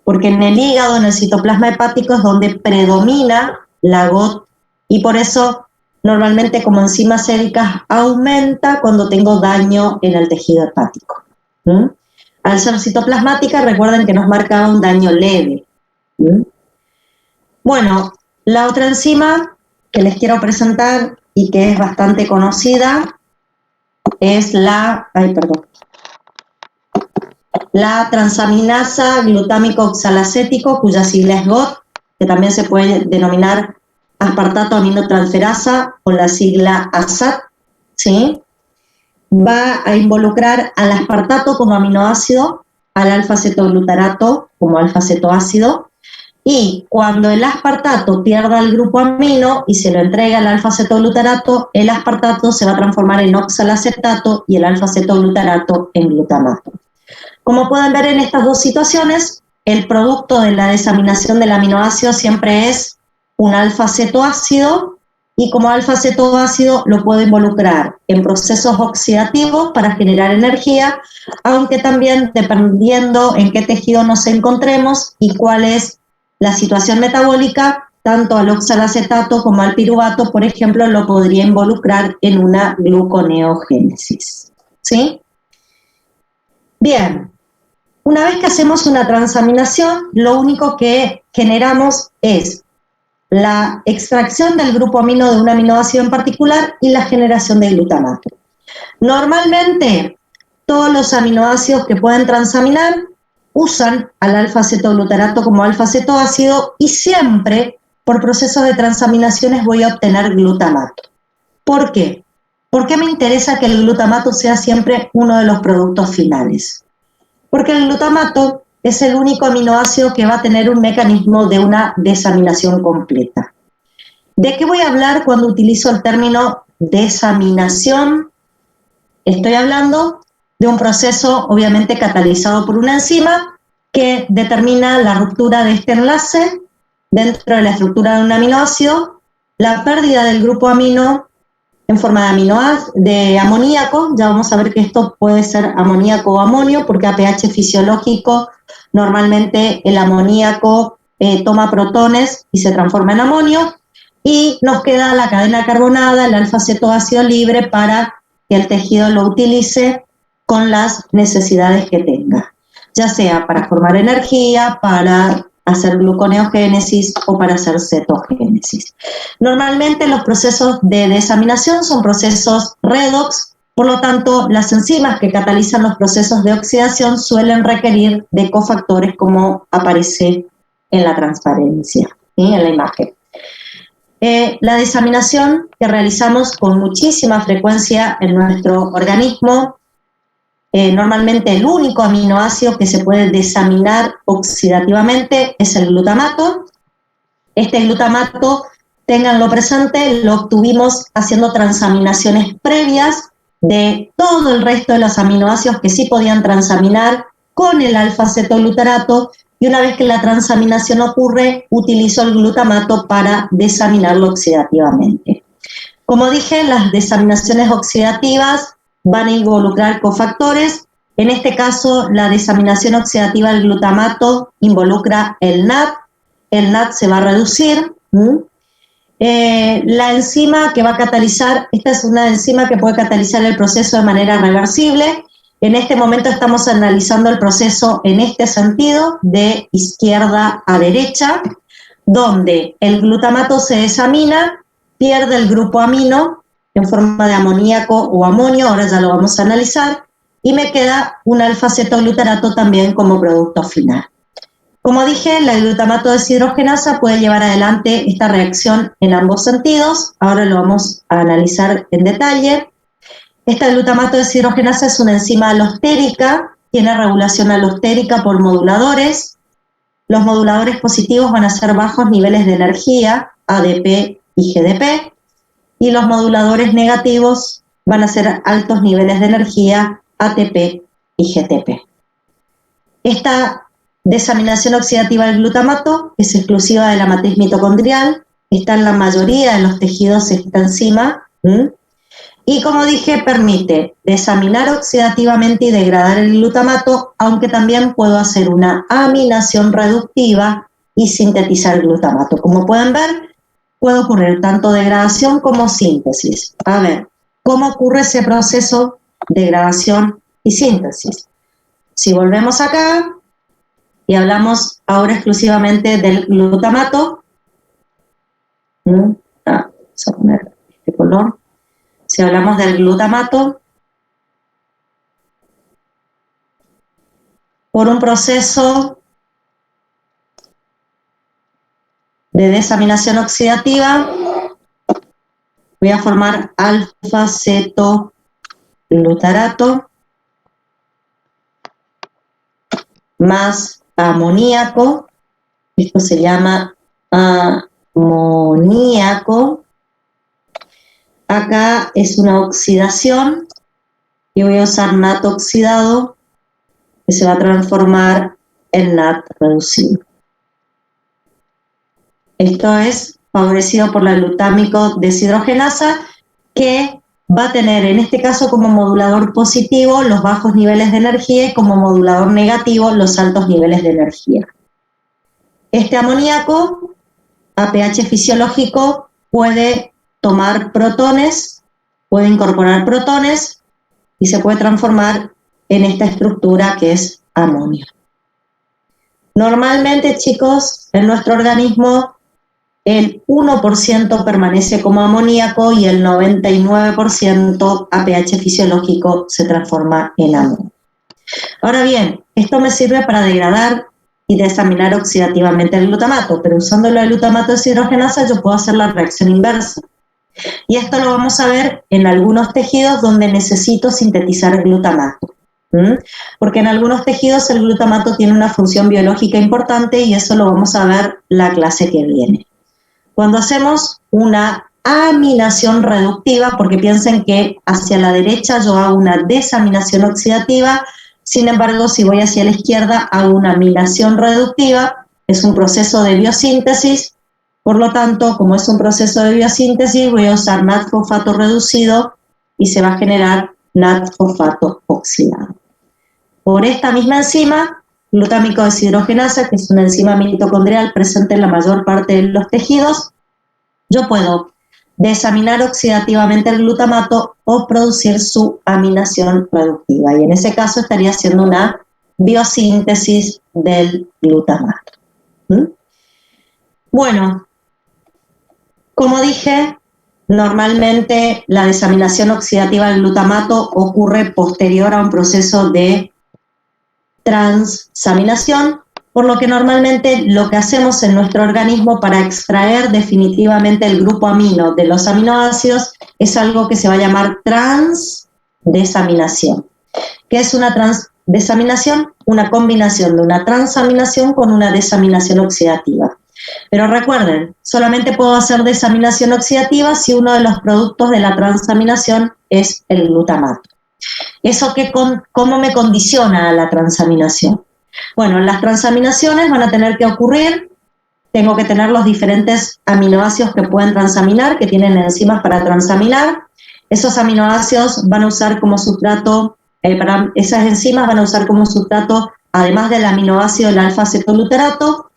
porque en el hígado, en el citoplasma hepático es donde predomina la GOT y por eso normalmente como enzimas séricas aumenta cuando tengo daño en el tejido hepático. ¿Mm? Al ser citoplasmática, recuerden que nos marcaba un daño leve. ¿Mm? Bueno, la otra enzima que les quiero presentar y que es bastante conocida es la transaminasa glutámico oxalacético, cuya sigla es GOT, que también se puede denominar aspartato aminotransferasa con la sigla ASAT, ¿sí? Va a involucrar al aspartato como aminoácido, al alfa-cetoglutarato como alfa-cetoácido, y cuando el aspartato pierda el grupo amino y se lo entrega al alfa-cetoglutarato, el aspartato se va a transformar en oxalacetato y el alfa-cetoglutarato en glutamato. Como pueden ver en estas dos situaciones, el producto de la desaminación del aminoácido siempre es un alfa-cetoácido, y como alfa-cetoácido lo puedo involucrar en procesos oxidativos para generar energía, aunque también dependiendo en qué tejido nos encontremos y cuál es la situación metabólica, tanto al oxalacetato como al piruvato, por ejemplo, lo podría involucrar en una gluconeogénesis, ¿sí? Bien, una vez que hacemos una transaminación, lo único que generamos es la extracción del grupo amino de un aminoácido en particular y la generación de glutamato. Normalmente, todos los aminoácidos que pueden transaminar usan al alfa-cetoglutarato como alfa-cetoácido y siempre, por procesos de transaminaciones, voy a obtener glutamato. ¿Por qué? ¿Por qué me interesa que el glutamato sea siempre uno de los productos finales? Porque el glutamato es el único aminoácido que va a tener un mecanismo de una desaminación completa. ¿De qué voy a hablar cuando utilizo el término desaminación? Estoy hablando de un proceso obviamente catalizado por una enzima que determina la ruptura de este enlace dentro de la estructura de un aminoácido, la pérdida del grupo amino en forma de amoníaco. Ya vamos a ver que esto puede ser amoníaco o amonio, porque a pH fisiológico normalmente el amoníaco toma protones y se transforma en amonio, y nos queda la cadena carbonada, el alfa-cetoácido libre, para que el tejido lo utilice con las necesidades que tenga, ya sea para formar energía, para hacer gluconeogénesis o para hacer cetogénesis. Normalmente los procesos de desaminación son procesos redox, por lo tanto las enzimas que catalizan los procesos de oxidación suelen requerir de cofactores como aparece en la transparencia, ¿sí? En la imagen. La desaminación que realizamos con muchísima frecuencia en nuestro organismo, normalmente el único aminoácido que se puede desaminar oxidativamente es el glutamato. Este glutamato, ténganlo presente, lo obtuvimos haciendo transaminaciones previas de todo el resto de los aminoácidos que sí podían transaminar con el alfa-cetoglutarato, y una vez que la transaminación ocurre, utilizo el glutamato para desaminarlo oxidativamente. Como dije, las desaminaciones oxidativas van a involucrar cofactores. En este caso, la desaminación oxidativa del glutamato involucra el NAD. El NAD se va a reducir. La enzima que va a catalizar, esta es una enzima que puede catalizar el proceso de manera reversible. En este momento estamos analizando el proceso en este sentido, de izquierda a derecha, donde el glutamato se desamina, pierde el grupo amino en forma de amoníaco o amonio, ahora ya lo vamos a analizar, y me queda un alfa-cetoglutarato también como producto final. Como dije, la glutamato deshidrogenasa puede llevar adelante esta reacción en ambos sentidos, ahora lo vamos a analizar en detalle. Esta glutamato deshidrogenasa es una enzima alostérica, tiene regulación alostérica por moduladores. Los moduladores positivos van a ser bajos niveles de energía, ADP y GDP, y los moduladores negativos van a ser altos niveles de energía, ATP y GTP. Esta desaminación oxidativa del glutamato es exclusiva de la matriz mitocondrial, está en la mayoría de los tejidos esta enzima. Y como dije, permite desaminar oxidativamente y degradar el glutamato, aunque también puedo hacer una aminación reductiva y sintetizar el glutamato. Como pueden ver, puede ocurrir tanto degradación como síntesis. A ver, ¿cómo ocurre ese proceso de degradación y síntesis? Si volvemos acá y hablamos ahora exclusivamente del glutamato, vamos a poner este color. Si hablamos del glutamato, por un proceso de desaminación oxidativa, voy a formar alfa-cetoglutarato más amoníaco. Esto se llama amoníaco. Acá es una oxidación y voy a usar NAT oxidado, que se va a transformar en NAT reducido. Esto es favorecido por la glutámico deshidrogenasa, que va a tener en este caso como modulador positivo los bajos niveles de energía y como modulador negativo los altos niveles de energía. Este amoníaco a pH fisiológico puede tomar protones, puede incorporar protones y se puede transformar en esta estructura que es amonio. Normalmente, chicos, en nuestro organismo el 1% permanece como amoníaco y el 99% a pH fisiológico se transforma en amonio. Ahora bien, esto me sirve para degradar y desaminar oxidativamente el glutamato, pero usando la glutamato deshidrogenasa yo puedo hacer la reacción inversa. Y esto lo vamos a ver en algunos tejidos donde necesito sintetizar glutamato. Porque en algunos tejidos el glutamato tiene una función biológica importante y eso lo vamos a ver la clase que viene. Cuando hacemos una aminación reductiva, porque piensen que hacia la derecha yo hago una desaminación oxidativa, sin embargo, si voy hacia la izquierda hago una aminación reductiva, es un proceso de biosíntesis, por lo tanto, como es un proceso de biosíntesis, voy a usar NAT fosfato reducido y se va a generar NAT fosfato oxidado. Por esta misma enzima, glutámico deshidrogenasa, que es una enzima mitocondrial presente en la mayor parte de los tejidos, yo puedo desaminar oxidativamente el glutamato o producir su aminación reductiva. Y en ese caso estaría haciendo una biosíntesis del glutamato. Bueno, como dije, normalmente la desaminación oxidativa del glutamato ocurre posterior a un proceso de transaminación, por lo que normalmente lo que hacemos en nuestro organismo para extraer definitivamente el grupo amino de los aminoácidos es algo que se va a llamar transdesaminación. ¿Qué es una transdesaminación? Una combinación de una transaminación con una desaminación oxidativa. Pero recuerden, solamente puedo hacer desaminación oxidativa si uno de los productos de la transaminación es el glutamato. ¿Eso cómo me condiciona a la transaminación? Bueno, las transaminaciones van a tener que ocurrir, tengo que tener los diferentes aminoácidos que pueden transaminar, que tienen enzimas para transaminar. Esos aminoácidos van a usar como sustrato, esas enzimas van a usar como sustrato, además del aminoácido, el alfa-cetoglutarato.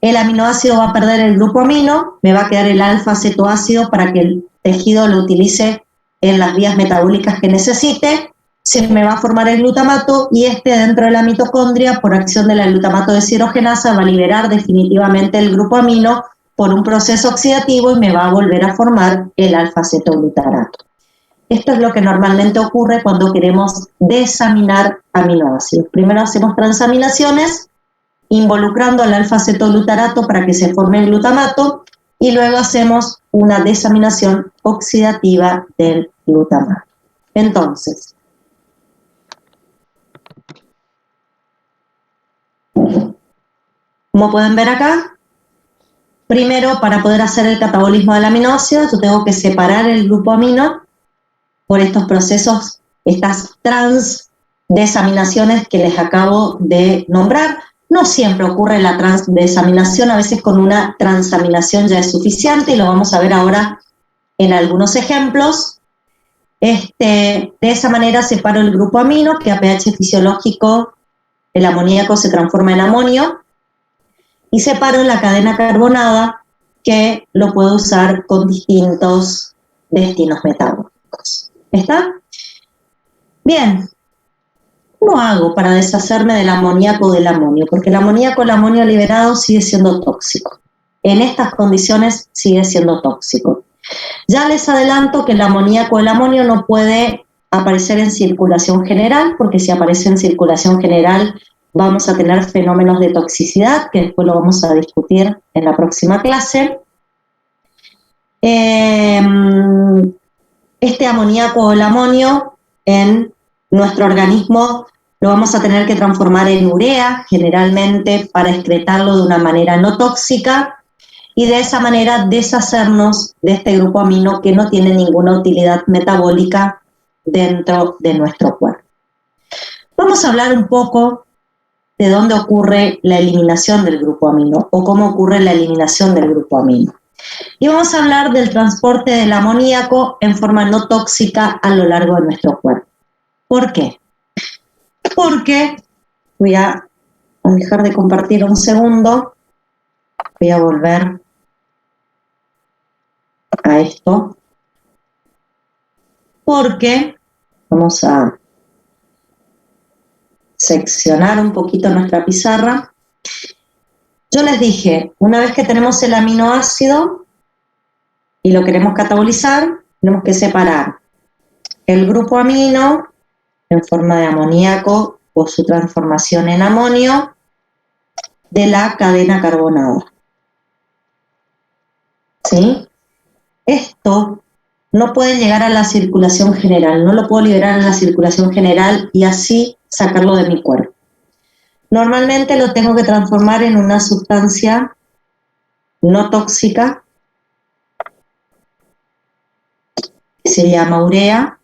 El aminoácido va a perder el grupo amino, me va a quedar el alfa-cetoácido para que el tejido lo utilice en las vías metabólicas que necesite. Se me va a formar el glutamato y dentro de la mitocondria, por acción de la glutamato deshidrogenasa, va a liberar definitivamente el grupo amino por un proceso oxidativo y me va a volver a formar el alfa-cetoglutarato. Esto es lo que normalmente ocurre cuando queremos desaminar aminoácidos. Primero hacemos transaminaciones involucrando al alfa-cetoglutarato para que se forme el glutamato y luego hacemos una desaminación oxidativa del glutamato. Entonces, como pueden ver acá, primero para poder hacer el catabolismo del aminoácido yo tengo que separar el grupo amino por estos procesos, estas transdesaminaciones que les acabo de nombrar. No siempre ocurre la transdesaminación, a veces con una transaminación ya es suficiente y lo vamos a ver ahora en algunos ejemplos. De esa manera separo el grupo amino, que a pH fisiológico el amoníaco se transforma en amonio, y separo la cadena carbonada, que lo puedo usar con distintos destinos metabólicos. ¿Está? Bien. ¿Cómo hago para deshacerme del amoníaco o del amonio? Porque el amonio liberado sigue siendo tóxico. En estas condiciones sigue siendo tóxico. Ya les adelanto que el amoníaco o el amonio no puede aparecer en circulación general, porque si aparece en circulación general vamos a tener fenómenos de toxicidad, que después lo vamos a discutir en la próxima clase. Este amoníaco o el amonio en nuestro organismo lo vamos a tener que transformar en urea, generalmente para excretarlo de una manera no tóxica, y de esa manera deshacernos de este grupo amino que no tiene ninguna utilidad metabólica dentro de nuestro cuerpo. Vamos a hablar un poco de dónde ocurre la eliminación del grupo amino o cómo ocurre la eliminación del grupo amino. Y vamos a hablar del transporte del amoníaco en forma no tóxica a lo largo de nuestro cuerpo. ¿Por qué? Porque, voy a dejar de compartir un segundo, voy a volver a esto, porque vamos a seccionar un poquito nuestra pizarra. Yo les dije, una vez que tenemos el aminoácido y lo queremos catabolizar, tenemos que separar el grupo amino en forma de amoníaco o su transformación en amonio de la cadena carbonada. ¿Sí? Esto no puede llegar a la circulación general, no lo puedo liberar en la circulación general y así sacarlo de mi cuerpo. Normalmente lo tengo que transformar en una sustancia no tóxica que se llama urea,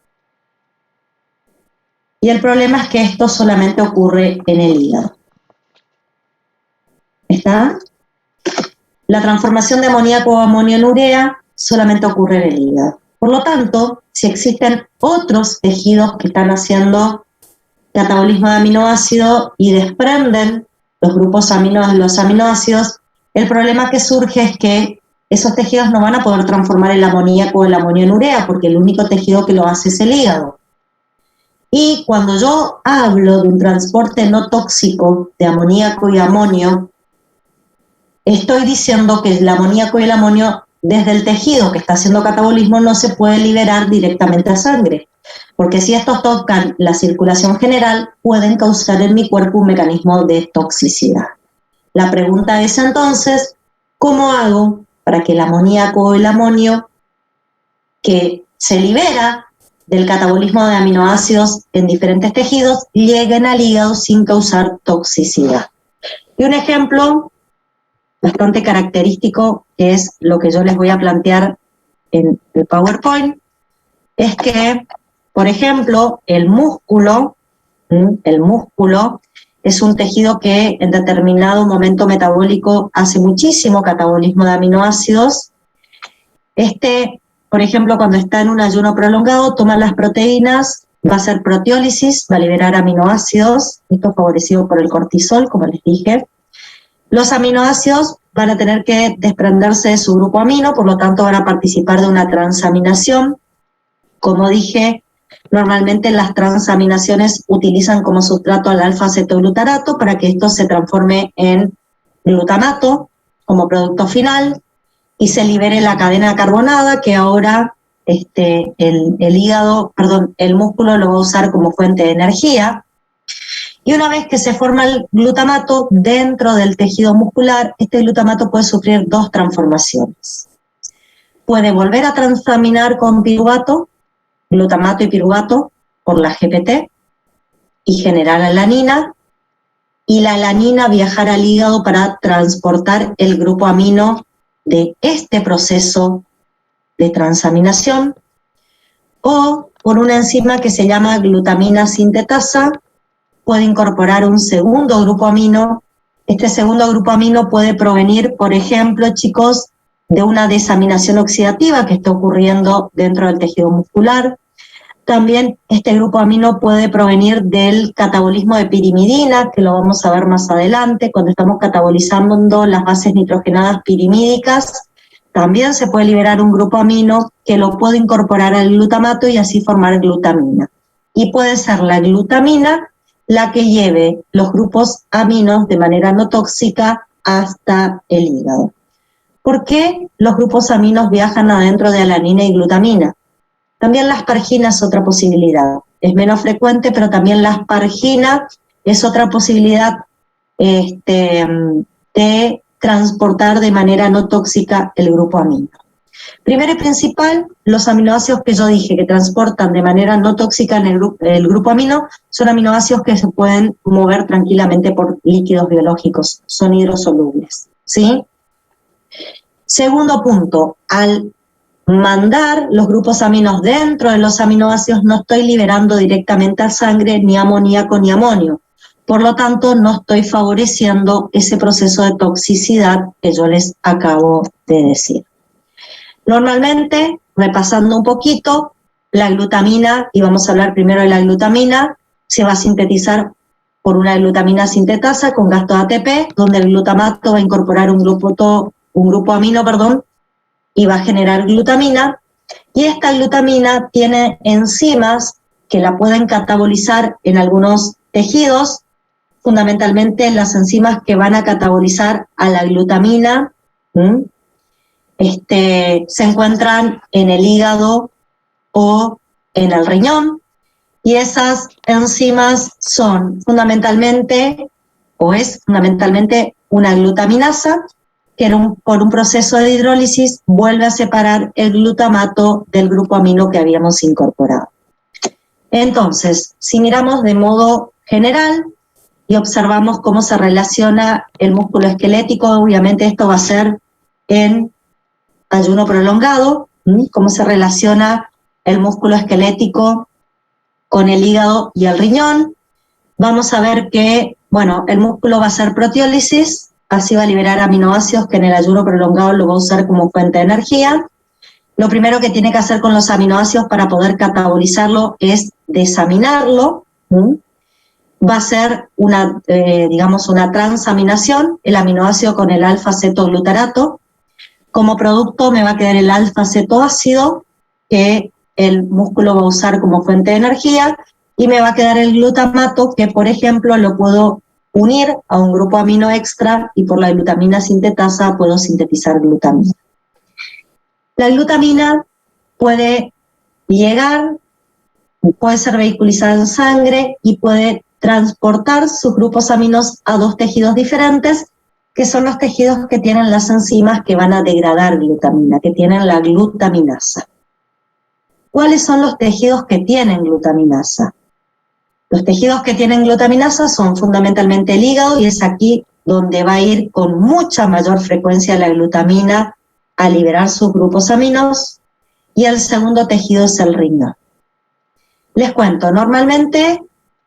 y el problema es que esto solamente ocurre en el hígado. ¿Está? La transformación de amoníaco o amonio en urea solamente ocurre en el hígado. Por lo tanto, si existen otros tejidos que están haciendo catabolismo de aminoácido y desprenden los grupos amino de los aminoácidos, el problema que surge es que esos tejidos no van a poder transformar el amoníaco o el amonio en urea, porque el único tejido que lo hace es el hígado. Y cuando yo hablo de un transporte no tóxico de amoníaco y amonio, estoy diciendo que el amoníaco y el amonio desde el tejido que está haciendo catabolismo no se puede liberar directamente a sangre, porque si estos tocan la circulación general, pueden causar en mi cuerpo un mecanismo de toxicidad. La pregunta es entonces, ¿cómo hago para que el amoníaco o el amonio que se libera del catabolismo de aminoácidos en diferentes tejidos lleguen al hígado sin causar toxicidad? Y un ejemplo bastante característico, que es lo que yo les voy a plantear en el PowerPoint, es que, por ejemplo, el músculo es un tejido que en determinado momento metabólico hace muchísimo catabolismo de aminoácidos. Por ejemplo, cuando está en un ayuno prolongado, toma las proteínas, va a hacer proteólisis, va a liberar aminoácidos, esto favorecido por el cortisol, como les dije. Los aminoácidos van a tener que desprenderse de su grupo amino, por lo tanto van a participar de una transaminación. Como dije, normalmente las transaminaciones utilizan como sustrato al alfa-cetoglutarato para que esto se transforme en glutamato como producto final y se libere la cadena carbonada, que ahora el músculo lo va a usar como fuente de energía. Y una vez que se forma el glutamato dentro del tejido muscular, este glutamato puede sufrir dos transformaciones. Puede volver a transaminar con piruvato, glutamato y piruvato, por la GPT, y generar alanina, y la alanina viajar al hígado para transportar el grupo amino de este proceso de transaminación, o por una enzima que se llama glutamina sintetasa, puede incorporar un segundo grupo amino. Este segundo grupo amino puede provenir, por ejemplo, chicos, de una desaminación oxidativa que está ocurriendo dentro del tejido muscular. También este grupo amino puede provenir del catabolismo de pirimidina, que lo vamos a ver más adelante, cuando estamos catabolizando las bases nitrogenadas pirimídicas. También se puede liberar un grupo amino que lo puede incorporar al glutamato y así formar glutamina. Y puede ser la glutamina la que lleve los grupos aminos de manera no tóxica hasta el hígado. ¿Por qué los grupos aminos viajan adentro de alanina y glutamina? También la aspargina es otra posibilidad. Es menos frecuente, pero también la aspargina es otra posibilidad de transportar de manera no tóxica el grupo amino. Primero y principal, los aminoácidos que yo dije que transportan de manera no tóxica en el grupo amino son aminoácidos que se pueden mover tranquilamente por líquidos biológicos, son hidrosolubles, ¿sí? Segundo punto, al mandar los grupos aminos dentro de los aminoácidos, no estoy liberando directamente a sangre ni amoníaco ni amonio. Por lo tanto, no estoy favoreciendo ese proceso de toxicidad que yo les acabo de decir. Normalmente, repasando un poquito, la glutamina, y vamos a hablar primero de la glutamina, se va a sintetizar por una glutamina sintetasa con gasto de ATP, donde el glutamato va a incorporar un grupo amino, y va a generar glutamina, y esta glutamina tiene enzimas que la pueden catabolizar en algunos tejidos, fundamentalmente las enzimas que van a catabolizar a la glutamina, se encuentran en el hígado o en el riñón, y esas enzimas son fundamentalmente, es fundamentalmente una glutaminasa, que por un proceso de hidrólisis vuelve a separar el glutamato del grupo amino que habíamos incorporado. Entonces, si miramos de modo general y observamos cómo se relaciona el músculo esquelético, obviamente esto va a ser en ayuno prolongado, cómo se relaciona el músculo esquelético con el hígado y el riñón. Vamos a ver que, el músculo va a hacer proteólisis, así va a liberar aminoácidos que en el ayuno prolongado lo va a usar como fuente de energía. Lo primero que tiene que hacer con los aminoácidos para poder catabolizarlo es desaminarlo. Va a ser una transaminación, el aminoácido con el alfa-cetoglutarato. Como producto me va a quedar el alfa-cetoácido, que el músculo va a usar como fuente de energía, y me va a quedar el glutamato, que por ejemplo lo puedo unir a un grupo amino extra y por la glutamina sintetasa puedo sintetizar glutamina. La glutamina puede llegar, puede ser vehiculizada en sangre y puede transportar sus grupos aminos a dos tejidos diferentes, que son los tejidos que tienen las enzimas que van a degradar glutamina, que tienen la glutaminasa. ¿Cuáles son los tejidos que tienen glutaminasa? Los tejidos que tienen glutaminasa son fundamentalmente el hígado, y es aquí donde va a ir con mucha mayor frecuencia la glutamina a liberar sus grupos aminos, y el segundo tejido es el riñón. Les cuento, normalmente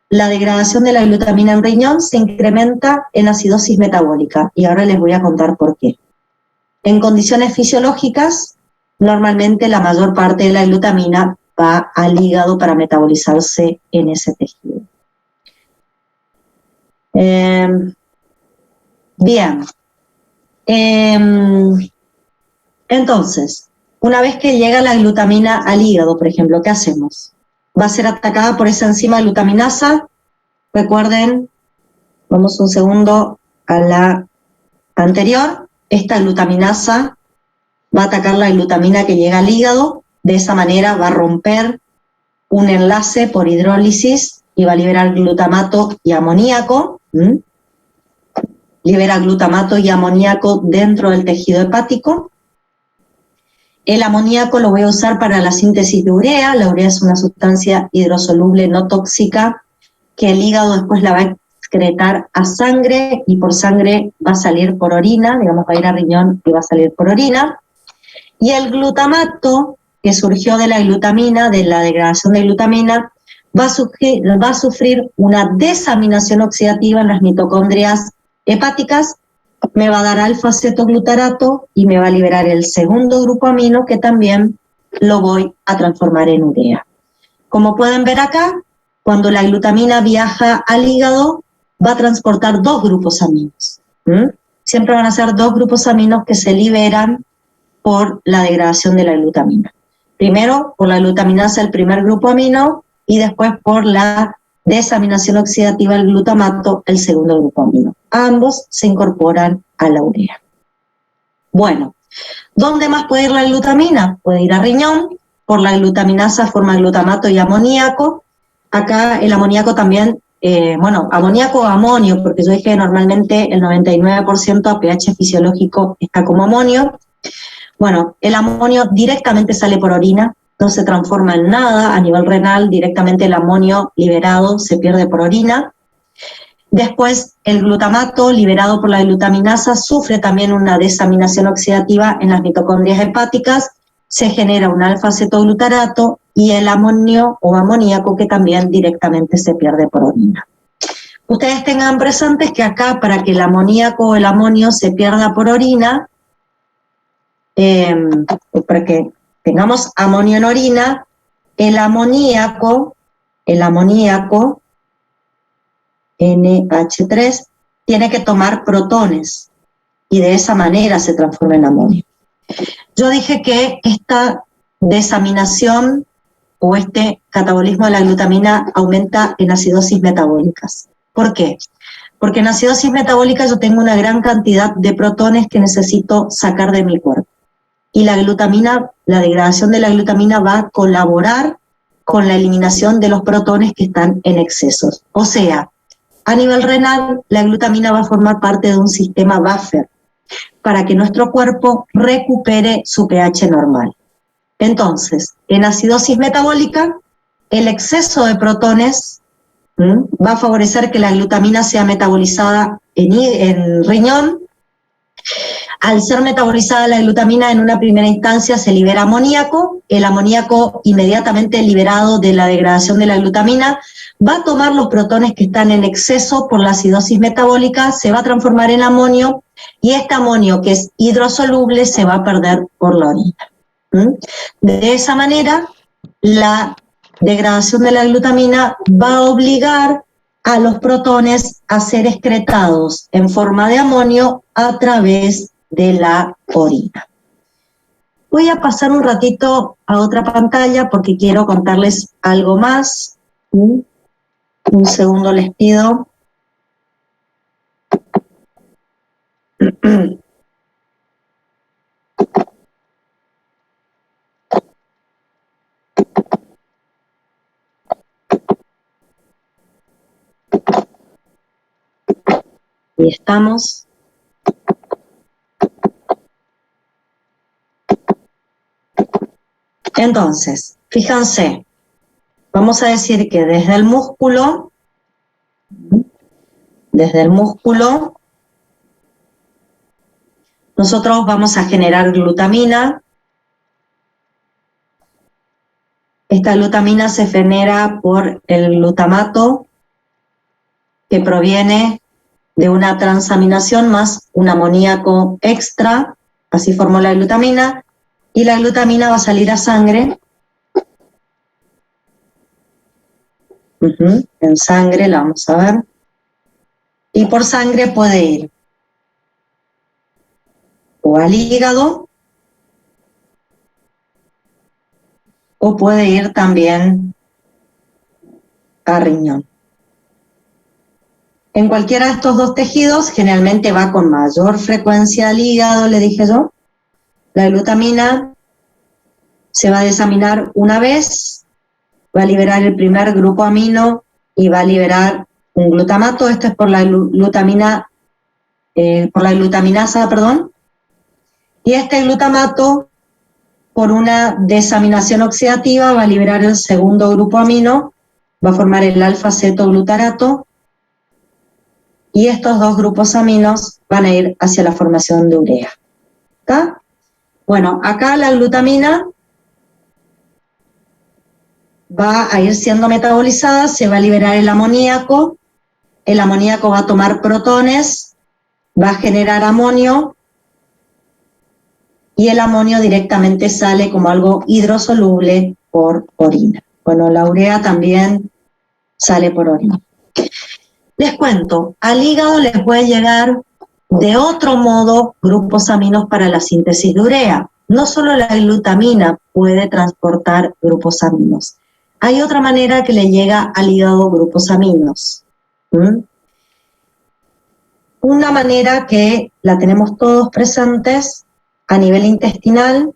la degradación de la glutamina en riñón se incrementa en acidosis metabólica, y ahora les voy a contar por qué. En condiciones fisiológicas, normalmente la mayor parte de la glutamina va al hígado para metabolizarse en ese tejido. Bien. Entonces, una vez que llega la glutamina al hígado, por ejemplo, ¿qué hacemos? Va a ser atacada por esa enzima glutaminasa. Recuerden, vamos un segundo a la anterior. Esta glutaminasa va a atacar la glutamina que llega al hígado. De esa manera va a romper un enlace por hidrólisis y va a liberar glutamato y amoníaco. Libera glutamato y amoníaco dentro del tejido hepático. El amoníaco lo voy a usar para la síntesis de urea. La urea es una sustancia hidrosoluble no tóxica que el hígado después la va a excretar a sangre, y por sangre va a salir por orina, va a ir a riñón y va a salir por orina. Y el glutamato, que surgió de la glutamina, de la degradación de glutamina, va a sufrir una desaminación oxidativa en las mitocondrias hepáticas, me va a dar alfa-cetoglutarato y me va a liberar el segundo grupo amino, que también lo voy a transformar en urea. Como pueden ver acá, cuando la glutamina viaja al hígado, va a transportar dos grupos aminos. Siempre van a ser dos grupos aminos que se liberan por la degradación de la glutamina. Primero por la glutaminasa el primer grupo amino y después por la desaminación oxidativa del glutamato el segundo grupo amino. Ambos se incorporan a la urea. Bueno, ¿dónde más puede ir la glutamina? Puede ir a riñón, por la glutaminasa forma glutamato y amoníaco. Acá el amoníaco también, amoníaco o amonio, porque yo dije que normalmente el 99% a pH fisiológico está como amonio. Bueno, el amonio directamente sale por orina, no se transforma en nada a nivel renal, directamente el amonio liberado se pierde por orina. Después, el glutamato liberado por la glutaminasa sufre también una desaminación oxidativa en las mitocondrias hepáticas, se genera un alfa-cetoglutarato y el amonio o amoníaco que también directamente se pierde por orina. Ustedes tengan presentes que acá para que el amoníaco o el amonio se pierda por orina, para que tengamos amonio en orina, el amoníaco, NH3, tiene que tomar protones y de esa manera se transforma en amonio. Yo dije que esta desaminación o este catabolismo de la glutamina aumenta en acidosis metabólicas. ¿Por qué? Porque en acidosis metabólica yo tengo una gran cantidad de protones que necesito sacar de mi cuerpo. Y la glutamina, la degradación de la glutamina va a colaborar con la eliminación de los protones que están en excesos. O sea, a nivel renal, la glutamina va a formar parte de un sistema buffer para que nuestro cuerpo recupere su pH normal. Entonces, en acidosis metabólica, el exceso de protones va a favorecer que la glutamina sea metabolizada en riñón. Al ser metabolizada la glutamina en una primera instancia se libera amoníaco, el amoníaco inmediatamente liberado de la degradación de la glutamina va a tomar los protones que están en exceso por la acidosis metabólica, se va a transformar en amonio y este amonio que es hidrosoluble se va a perder por la orina. De esa manera la degradación de la glutamina va a obligar a los protones a ser excretados en forma de amonio a través de la orina. Voy a pasar un ratito a otra pantalla porque quiero contarles algo más. Un segundo les pido. Y estamos. Entonces, fíjense, vamos a decir que desde el músculo, nosotros vamos a generar glutamina. Esta glutamina se genera por el glutamato, que proviene de una transaminación más un amoníaco extra, así formó la glutamina, y la glutamina va a salir a sangre. En sangre la vamos a ver. Y por sangre puede ir o al hígado, o puede ir también a riñón. En cualquiera de estos dos tejidos, generalmente va con mayor frecuencia al hígado, le dije yo. La glutamina se va a desaminar una vez, va a liberar el primer grupo amino y va a liberar un glutamato. Esto es por la glutaminasa, perdón. Y este glutamato, por una desaminación oxidativa, va a liberar el segundo grupo amino, va a formar el alfa-cetoglutarato, y estos dos grupos aminos van a ir hacia la formación de urea. ¿Está? Bueno, acá la glutamina va a ir siendo metabolizada, se va a liberar el amoníaco va a tomar protones, va a generar amonio, y el amonio directamente sale como algo hidrosoluble por orina. Bueno, la urea también sale por orina. Les cuento, al hígado le puede llegar de otro modo grupos aminos para la síntesis de urea. No solo la glutamina puede transportar grupos aminos. Hay otra manera que le llega al hígado grupos aminos. Una manera que la tenemos todos presentes a nivel intestinal.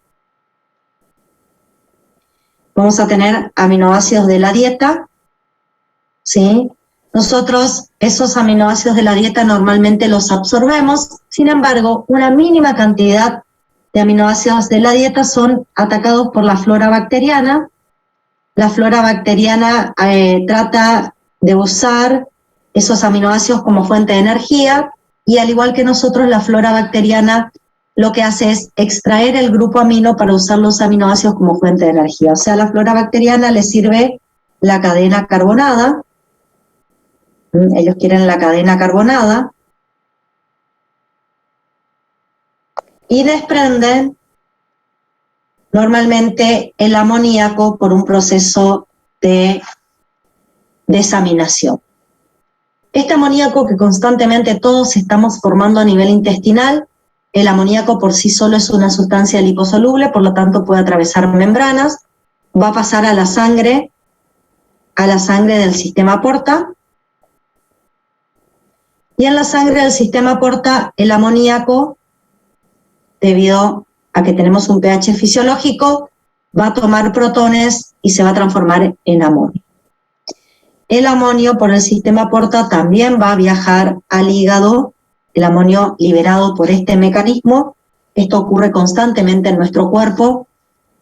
Vamos a tener aminoácidos de la dieta, ¿sí? Nosotros esos aminoácidos de la dieta normalmente los absorbemos, sin embargo, una mínima cantidad de aminoácidos de la dieta son atacados por la flora bacteriana. La flora bacteriana trata de usar esos aminoácidos como fuente de energía y al igual que nosotros, la flora bacteriana lo que hace es extraer el grupo amino para usar los aminoácidos como fuente de energía. O sea, a la flora bacteriana le sirve la cadena carbonada. Ellos quieren la cadena carbonada y desprenden normalmente el amoníaco por un proceso de desaminación. Este amoníaco que constantemente todos estamos formando a nivel intestinal, el amoníaco por sí solo es una sustancia liposoluble, por lo tanto puede atravesar membranas, va a pasar a la sangre del sistema porta, y en la sangre del sistema porta el amoníaco, debido a que tenemos un pH fisiológico, va a tomar protones y se va a transformar en amonio. El amonio por el sistema porta también va a viajar al hígado, el amonio liberado por este mecanismo. Esto ocurre constantemente en nuestro cuerpo.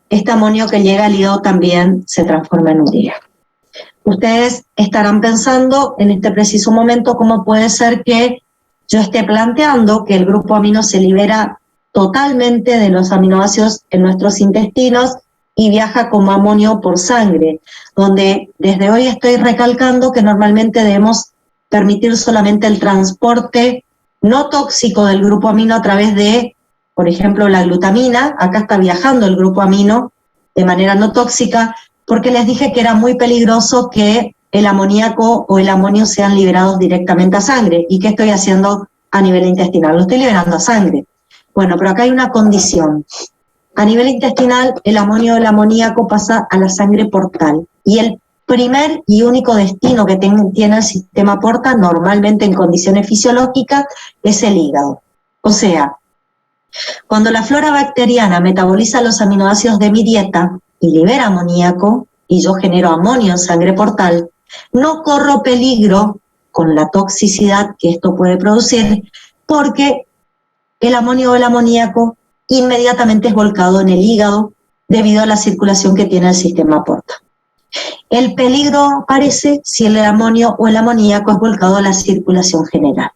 Este amonio que llega al hígado también se transforma en urea. Ustedes estarán pensando en este preciso momento cómo puede ser que yo esté planteando que el grupo amino se libera totalmente de los aminoácidos en nuestros intestinos y viaja como amonio por sangre, donde desde hoy estoy recalcando que normalmente debemos permitir solamente el transporte no tóxico del grupo amino a través de, por ejemplo, la glutamina. Acá está viajando el grupo amino de manera no tóxica, porque les dije que era muy peligroso que el amoníaco o el amonio sean liberados directamente a sangre. ¿Y qué estoy haciendo a nivel intestinal? Lo estoy liberando a sangre. Bueno, pero acá hay una condición. A nivel intestinal, el amonio o el amoníaco pasa a la sangre portal. Y el primer y único destino que tiene el sistema porta, normalmente en condiciones fisiológicas, es el hígado. O sea, cuando la flora bacteriana metaboliza los aminoácidos de mi dieta y libera amoníaco, y yo genero amonio en sangre portal, no corro peligro con la toxicidad que esto puede producir, porque el amonio o el amoníaco inmediatamente es volcado en el hígado debido a la circulación que tiene el sistema porta. El peligro aparece si el amonio o el amoníaco es volcado a la circulación general.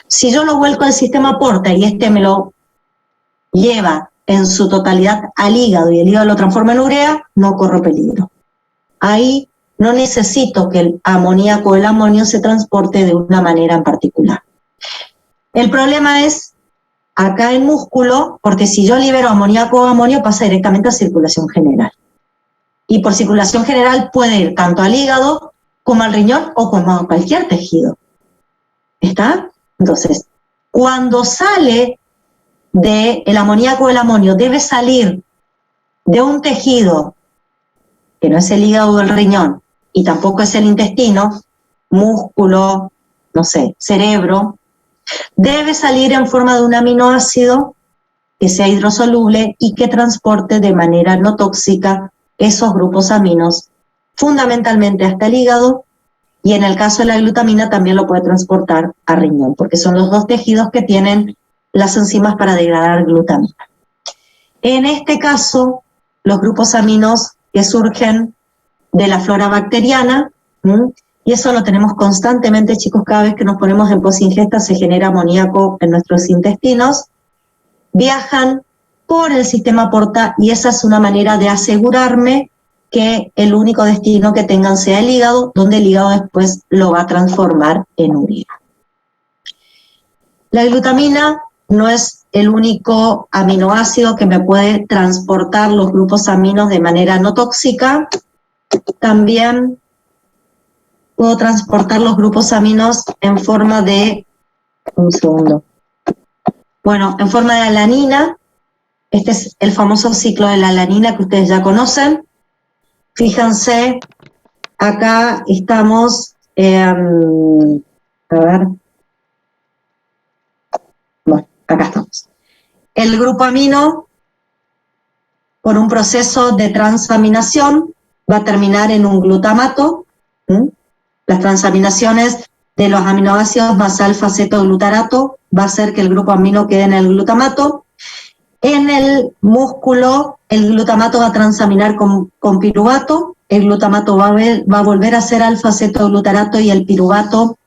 Si yo lo vuelco al sistema porta y este me lo lleva en su totalidad al hígado y el hígado lo transforma en urea, no corro peligro. Ahí no necesito que el amoníaco o el amonio se transporte de una manera en particular. El problema es acá en músculo, porque si yo libero amoníaco o amonio pasa directamente a circulación general. Y por circulación general puede ir tanto al hígado como al riñón o como a cualquier tejido. ¿Está? Entonces, cuando sale del amoníaco o el amonio, debe salir de un tejido que no es el hígado o el riñón y tampoco es el intestino, músculo, no sé, cerebro, debe salir en forma de un aminoácido que sea hidrosoluble y que transporte de manera no tóxica esos grupos aminos, fundamentalmente hasta el hígado, y en el caso de la glutamina también lo puede transportar a riñón, porque son los dos tejidos que tienen las enzimas para degradar glutamina. En este caso, los grupos aminos que surgen de la flora bacteriana, y eso lo tenemos constantemente, chicos, cada vez que nos ponemos en posingesta se genera amoníaco en nuestros intestinos, viajan por el sistema porta y esa es una manera de asegurarme que el único destino que tengan sea el hígado, donde el hígado después lo va a transformar en urea. La glutamina no es el único aminoácido que me puede transportar los grupos aminos de manera no tóxica. también puedo transportar los grupos aminos en forma de, un segundo, bueno, en forma de alanina. Este es el famoso ciclo de la alanina que ustedes ya conocen. Fíjense, acá estamos, a ver, bueno, acá estamos. El grupo amino, por un proceso de transaminación, va a terminar en un glutamato. Las transaminaciones de los aminoácidos más alfa-cetoglutarato va a hacer que el grupo amino quede en el glutamato. En el músculo, el glutamato va a transaminar con piruvato, el glutamato va a volver a ser alfa-cetoglutarato y el piruvato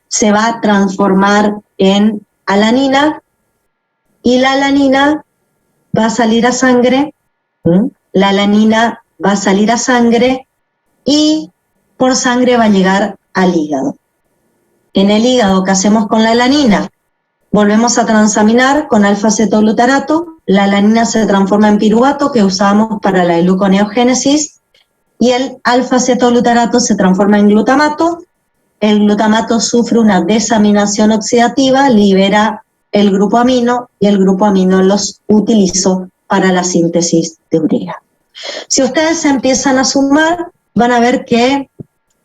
se va a transformar en alanina, y la alanina va a salir a sangre, la alanina va a salir a sangre y por sangre va a llegar al hígado. En el hígado, ¿qué hacemos con la alanina? Volvemos a transaminar con alfa-cetoglutarato, la alanina se transforma en piruvato que usamos para la gluconeogénesis y el alfa-cetoglutarato se transforma en glutamato. El glutamato sufre una desaminación oxidativa, libera el grupo amino y el grupo amino los utilizo para la síntesis de urea. Si ustedes empiezan a sumar, van a ver que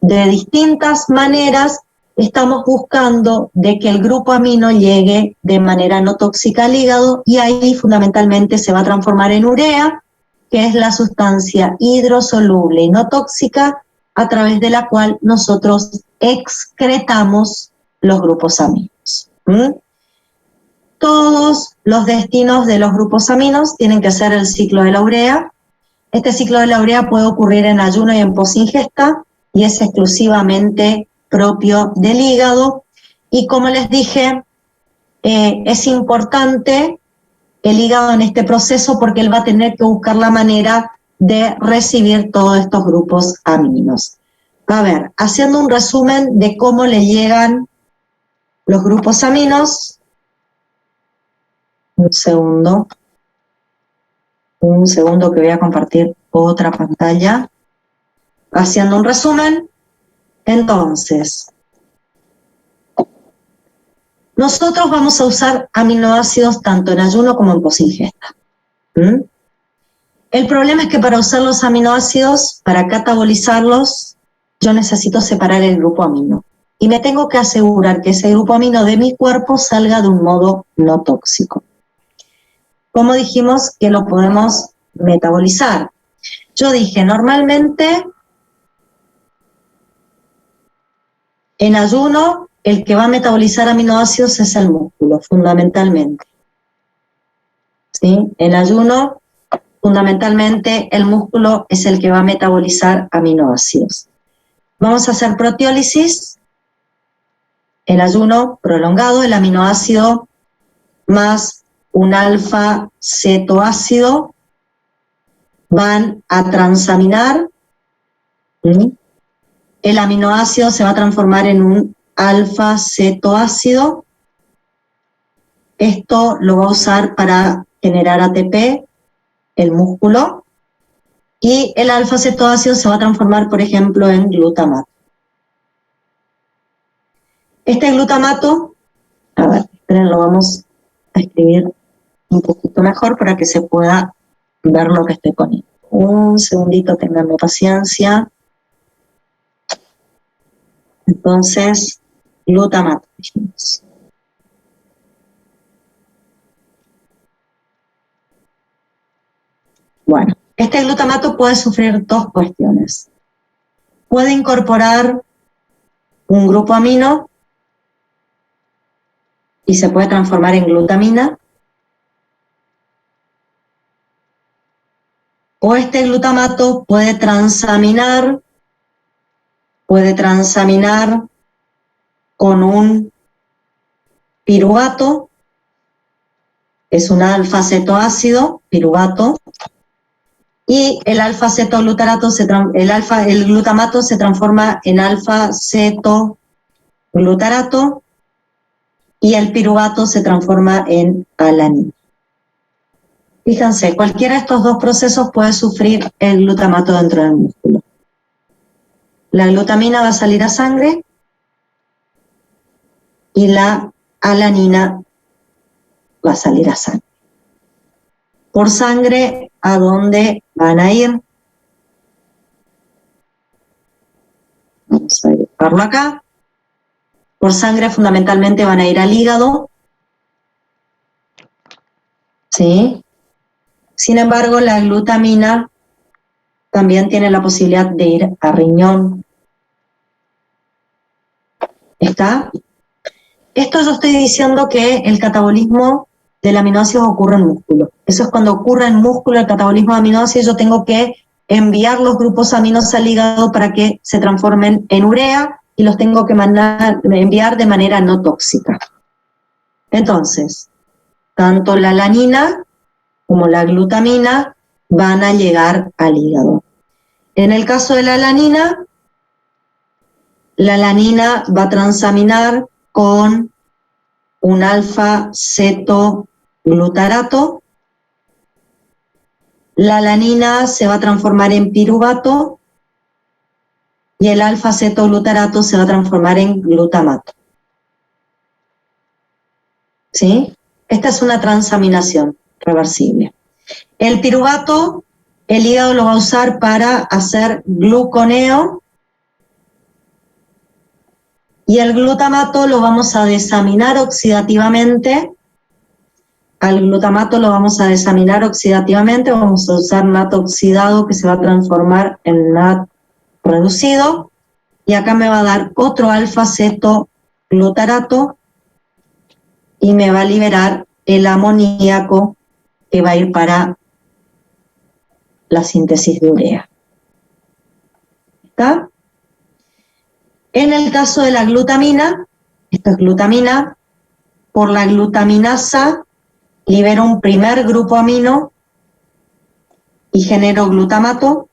de distintas maneras estamos buscando de que el grupo amino llegue de manera no tóxica al hígado y ahí fundamentalmente se va a transformar en urea, que es la sustancia hidrosoluble y no tóxica a través de la cual nosotros excretamos los grupos aminos. Todos los destinos de los grupos aminos tienen que ser el ciclo de la urea. Este ciclo de la urea puede ocurrir en ayuno y en posingesta y es exclusivamente propio del hígado. Y como les dije, es importante el hígado en este proceso porque él va a tener que buscar la manera de recibir todos estos grupos aminos. A ver, haciendo un resumen de cómo le llegan los grupos aminos. Un segundo que voy a compartir otra pantalla. Haciendo un resumen, entonces, nosotros vamos a usar aminoácidos tanto en ayuno como en posingesta. El problema es que para usar los aminoácidos, para catabolizarlos, yo necesito separar el grupo amino. Y me tengo que asegurar que ese grupo amino de mi cuerpo salga de un modo no tóxico. Como dijimos que lo podemos metabolizar. Yo dije, normalmente en ayuno el que va a metabolizar aminoácidos es el músculo, fundamentalmente. ¿Sí? En ayuno, fundamentalmente el músculo es el que va a metabolizar aminoácidos. Vamos a hacer proteólisis. En ayuno prolongado, el aminoácido más un alfa-cetoácido van a transaminar. El aminoácido se va a transformar en un alfa-cetoácido. Esto lo va a usar para generar ATP, el músculo, y el alfa-cetoácido se va a transformar, por ejemplo, en glutamato. Este glutamato, a ver, esperen, lo vamos a escribir un poquito mejor para que se pueda ver lo que estoy poniendo. Un segundito, ténganme paciencia. Entonces, glutamato, dijimos. Bueno, este glutamato puede sufrir dos cuestiones. Puede incorporar un grupo amino y se puede transformar en glutamina. O este glutamato puede transaminar con un piruvato, es un alfa-cetoácido, piruvato, y el alfa-cetoglutarato, el glutamato se transforma en alfa-cetoglutarato y el piruvato se transforma en alanina. Fíjense, cualquiera de estos dos procesos puede sufrir el glutamato dentro del músculo. La glutamina va a salir a sangre y la alanina va a salir a sangre. Por sangre, ¿a dónde van a ir? Vamos a dibujarlo acá. Por sangre fundamentalmente van a ir al hígado, ¿sí? Sin embargo, la glutamina también tiene la posibilidad de ir a riñón. ¿Está? Esto yo estoy diciendo que el catabolismo del aminoácido ocurre en músculo. Eso es cuando ocurre en músculo el catabolismo de aminoácidos, yo tengo que enviar los grupos aminos al hígado para que se transformen en urea y los tengo que enviar de manera no tóxica. Entonces, tanto la alanina como la glutamina van a llegar al hígado. En el caso de la alanina va a transaminar con un alfa-cetoglutarato. La alanina se va a transformar en piruvato y el alfa-cetoglutarato se va a transformar en glutamato. ¿Sí? Esta es una transaminación reversible. El piruvato, el hígado lo va a usar para hacer gluconeo y el glutamato lo vamos a desaminar oxidativamente. Al glutamato lo vamos a desaminar oxidativamente, vamos a usar NAT oxidado que se va a transformar en NAT reducido y acá me va a dar otro alfa-cetoglutarato y me va a liberar el amoníaco que va a ir para la síntesis de urea. ¿Está? En el caso de la glutamina, esto es glutamina, por la glutaminasa libero un primer grupo amino y genero glutamato.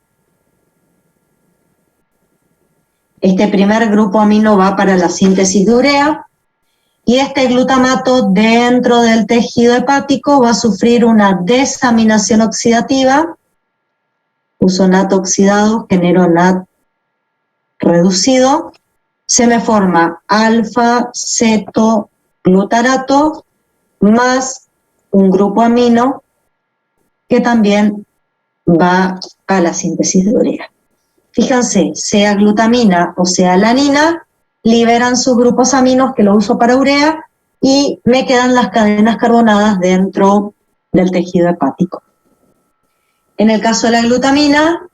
Este primer grupo amino va para la síntesis de urea y este glutamato dentro del tejido hepático va a sufrir una desaminación oxidativa. Uso NAT oxidado, genero NAT reducido. Se me forma alfa-cetoglutarato más un grupo amino que también va a la síntesis de urea. Fíjense, sea glutamina o sea alanina, liberan sus grupos aminos que lo uso para urea y me quedan las cadenas carbonadas dentro del tejido hepático. En el caso de la glutamina,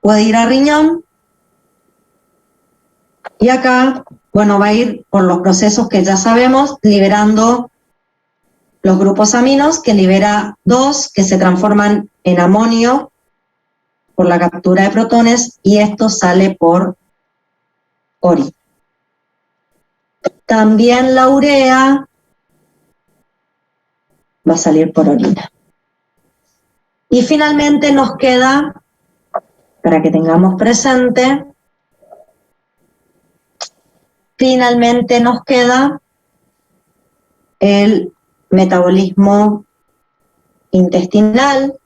puede ir a riñón y acá, bueno, va a ir por los procesos que ya sabemos, liberando los grupos aminos, que libera dos, que se transforman en amonio por la captura de protones, y esto sale por orina. También la urea va a salir por orina. Y finalmente nos queda, para que tengamos presente, finalmente nos queda el metabolismo intestinal,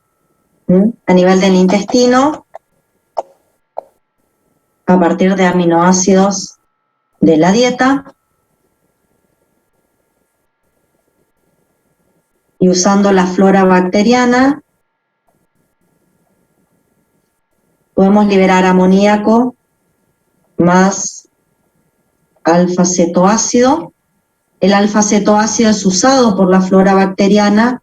a nivel del intestino, a partir de aminoácidos de la dieta, y usando la flora bacteriana, podemos liberar amoníaco más alfa-cetoácido. El alfa-cetoácido es usado por la flora bacteriana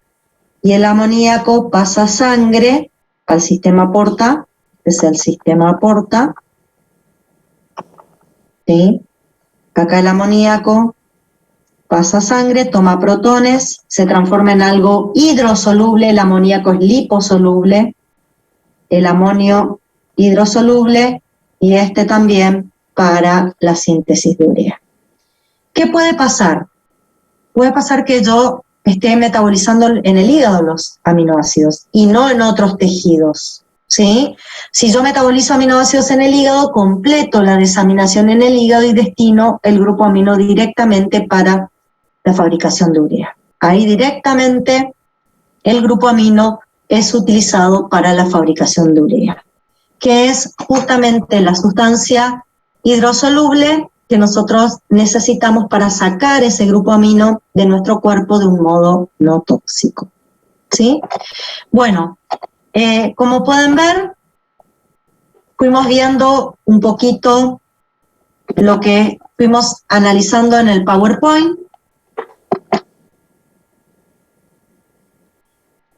y el amoníaco pasa a sangre al sistema porta, es el sistema porta. ¿Sí? Acá el amoníaco pasa a sangre, toma protones, se transforma en algo hidrosoluble, el amoníaco es liposoluble, el amonio hidrosoluble y este también para la síntesis de urea. ¿Qué puede pasar? Puede pasar que yo esté metabolizando en el hígado los aminoácidos y no en otros tejidos, ¿sí? Si yo metabolizo aminoácidos en el hígado, completo la desaminación en el hígado y destino el grupo amino directamente para la fabricación de urea. Ahí directamente el grupo amino es utilizado para la fabricación de urea. que es justamente la sustancia hidrosoluble que nosotros necesitamos para sacar ese grupo amino de nuestro cuerpo de un modo no tóxico. ¿Sí? Bueno, como pueden ver, fuimos viendo un poquito lo que fuimos analizando en el PowerPoint.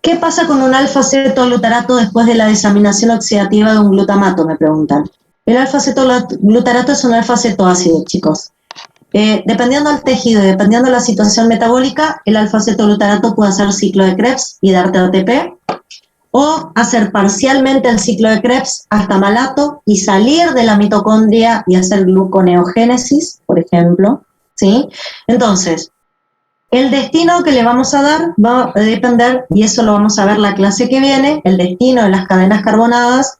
¿Qué pasa con un alfa-cetoglutarato después de la desaminación oxidativa de un glutamato? Me preguntan. El alfa-cetoglutarato es un alfa-cetoácido, chicos. Dependiendo del tejido y dependiendo de la situación metabólica, el alfa-cetoglutarato puede hacer ciclo de Krebs y darte ATP, o hacer parcialmente el ciclo de Krebs hasta malato y salir de la mitocondria y hacer gluconeogénesis, por ejemplo, ¿sí? Entonces, el destino que le vamos a dar va a depender, y eso lo vamos a ver la clase que viene, el destino de las cadenas carbonadas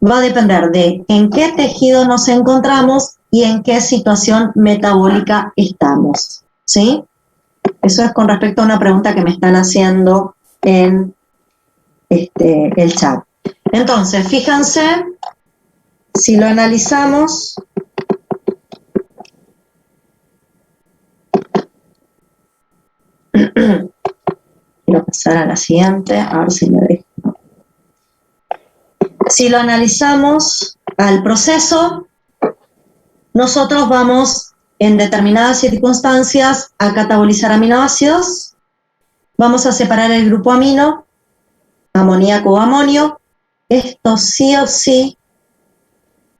va a depender de en qué tejido nos encontramos y en qué situación metabólica estamos, ¿sí? Eso es con respecto a una pregunta que me están haciendo en el chat. Entonces, fíjense, si lo analizamos, quiero pasar a la siguiente, a ver si me dejo. Si lo analizamos al proceso, nosotros vamos en determinadas circunstancias a catabolizar aminoácidos, vamos a separar el grupo amino, amoníaco o amonio. Esto sí o sí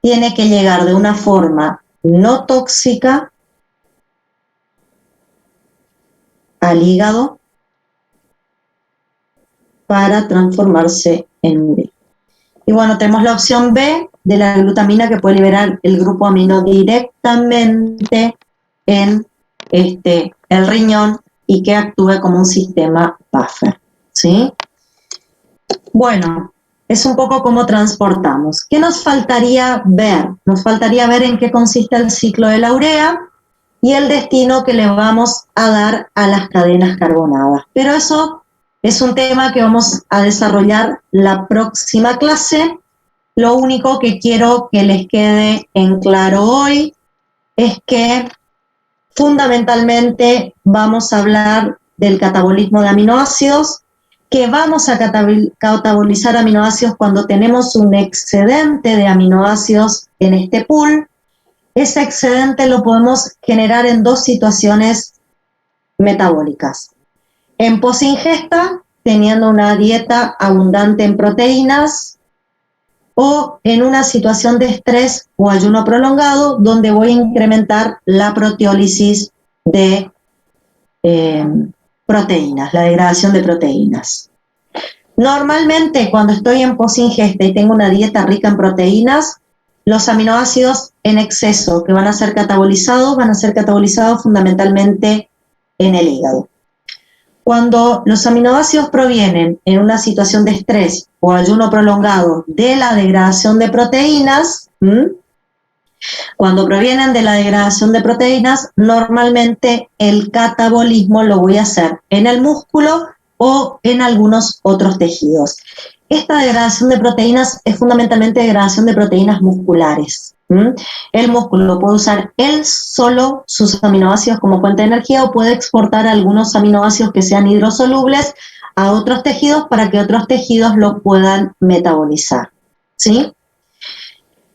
tiene que llegar de una forma no tóxica al hígado para transformarse en B. Y bueno, tenemos la opción B de la glutamina, que puede liberar el grupo amino directamente en el riñón y que actúe como un sistema buffer, ¿sí? Bueno, es un poco cómo transportamos. ¿Qué nos faltaría ver? Nos faltaría ver en qué consiste el ciclo de la urea y el destino que le vamos a dar a las cadenas carbonadas. Pero eso es un tema que vamos a desarrollar la próxima clase. Lo único que quiero que les quede en claro hoy es que fundamentalmente vamos a hablar del catabolismo de aminoácidos, que vamos a catabolizar aminoácidos cuando tenemos un excedente de aminoácidos en este pool. Ese excedente lo podemos generar en dos situaciones metabólicas. En posingesta, teniendo una dieta abundante en proteínas, o en una situación de estrés o ayuno prolongado, donde voy a incrementar la proteólisis de proteínas, la degradación de proteínas. Normalmente, cuando estoy en posingesta y tengo una dieta rica en proteínas, los aminoácidos en exceso que van a ser catabolizados fundamentalmente en el hígado. Cuando los aminoácidos provienen en una situación de estrés o ayuno prolongado de la degradación de proteínas, cuando provienen de la degradación de proteínas, normalmente el catabolismo lo voy a hacer en el músculo o en algunos otros tejidos. Esta degradación de proteínas es fundamentalmente degradación de proteínas musculares. El músculo puede usar él solo sus aminoácidos como fuente de energía, o puede exportar algunos aminoácidos que sean hidrosolubles a otros tejidos para que otros tejidos lo puedan metabolizar, ¿sí?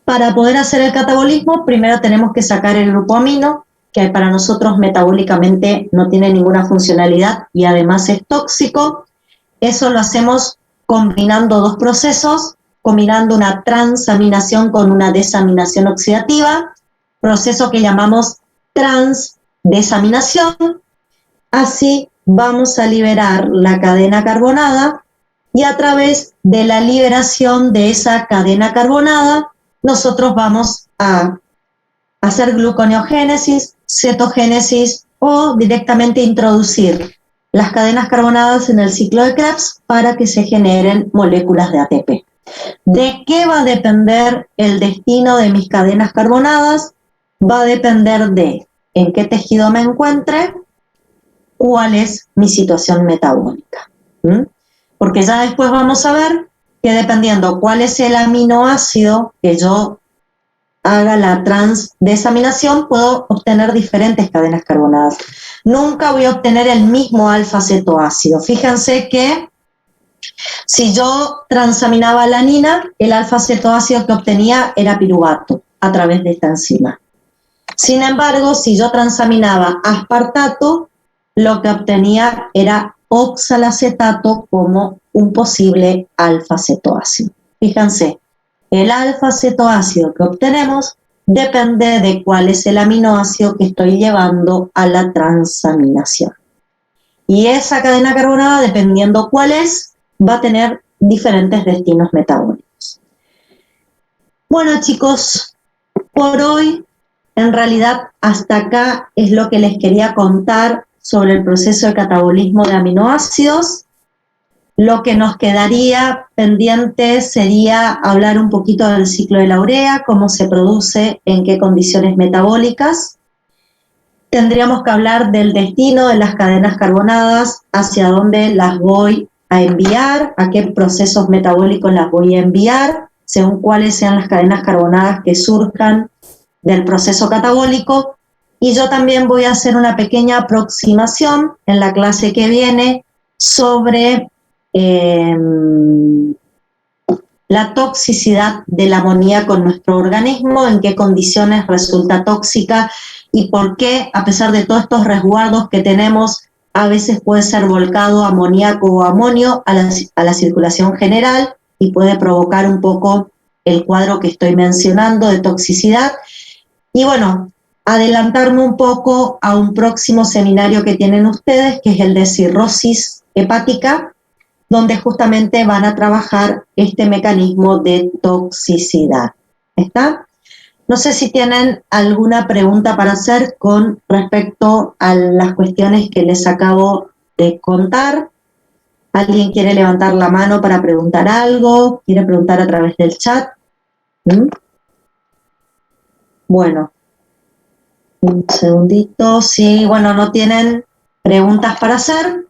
Para poder hacer el catabolismo, primero tenemos que sacar el grupo amino, que para nosotros metabólicamente no tiene ninguna funcionalidad y además es tóxico. Eso lo hacemos combinando dos procesos, combinando una transaminación con una desaminación oxidativa, proceso que llamamos transdesaminación. Así vamos a liberar la cadena carbonada y a través de la liberación de esa cadena carbonada, nosotros vamos a hacer gluconeogénesis, cetogénesis o directamente introducir las cadenas carbonadas en el ciclo de Krebs para que se generen moléculas de ATP. ¿De qué va a depender el destino de mis cadenas carbonadas? Va a depender de en qué tejido me encuentre, cuál es mi situación metabólica. Porque ya después vamos a ver que dependiendo cuál es el aminoácido que yo haga la transdesaminación, puedo obtener diferentes cadenas carbonadas. Nunca voy a obtener el mismo alfa-cetoácido. Fíjense que si yo transaminaba alanina, el alfa-cetoácido que obtenía era piruvato a través de esta enzima. Sin embargo, si yo transaminaba aspartato, lo que obtenía era oxalacetato como un posible alfa-cetoácido. Fíjense, el alfa-cetoácido que obtenemos depende de cuál es el aminoácido que estoy llevando a la transaminación. Y esa cadena carbonada, dependiendo cuál es, va a tener diferentes destinos metabólicos. Bueno, chicos, por hoy, en realidad, hasta acá es lo que les quería contar sobre el proceso de catabolismo de aminoácidos. Lo que nos quedaría pendiente sería hablar un poquito del ciclo de la urea, cómo se produce, en qué condiciones metabólicas. Tendríamos que hablar del destino de las cadenas carbonadas, hacia dónde las voy a enviar, a qué procesos metabólicos las voy a enviar, según cuáles sean las cadenas carbonadas que surjan del proceso catabólico. Y yo también voy a hacer una pequeña aproximación en la clase que viene sobre la toxicidad del amoníaco en nuestro organismo, en qué condiciones resulta tóxica y por qué, a pesar de todos estos resguardos que tenemos, a veces puede ser volcado amoníaco o amonio a la circulación general y puede provocar un poco el cuadro que estoy mencionando de toxicidad. Y bueno, adelantarme un poco a un próximo seminario que tienen ustedes, que es el de cirrosis hepática, donde justamente van a trabajar este mecanismo de toxicidad. ¿Está? No sé si tienen alguna pregunta para hacer con respecto a las cuestiones que les acabo de contar. ¿Alguien quiere levantar la mano para preguntar algo? ¿Quiere preguntar a través del chat? Bueno, un segundito. Sí, bueno, no tienen preguntas para hacer.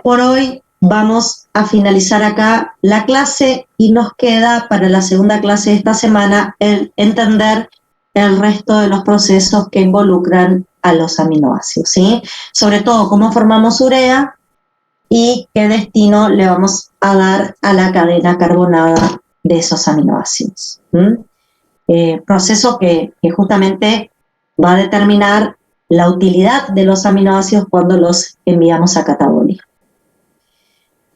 Por hoy vamos a finalizar acá la clase y nos queda para la segunda clase de esta semana el entender el resto de los procesos que involucran a los aminoácidos, ¿sí? Sobre todo cómo formamos urea y qué destino le vamos a dar a la cadena carbonada de esos aminoácidos. Proceso que justamente va a determinar la utilidad de los aminoácidos cuando los enviamos a catabolismo.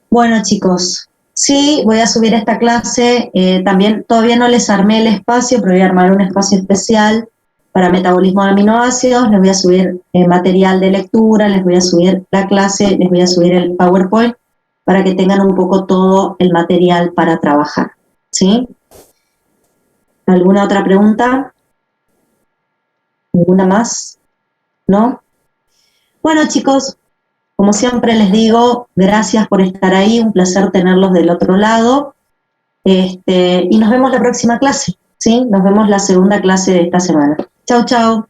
Bueno, chicos, sí, voy a subir esta clase. También todavía no les armé el espacio, pero voy a armar un espacio especial para metabolismo de aminoácidos. Les voy a subir material de lectura, les voy a subir la clase, les voy a subir el PowerPoint para que tengan un poco todo el material para trabajar, ¿sí? ¿Alguna otra pregunta? ¿Ninguna más? ¿No? Bueno, chicos, como siempre les digo, gracias por estar ahí, un placer tenerlos del otro lado. Y nos vemos la próxima clase, ¿sí? Nos vemos la segunda clase de esta semana. Chau, chau.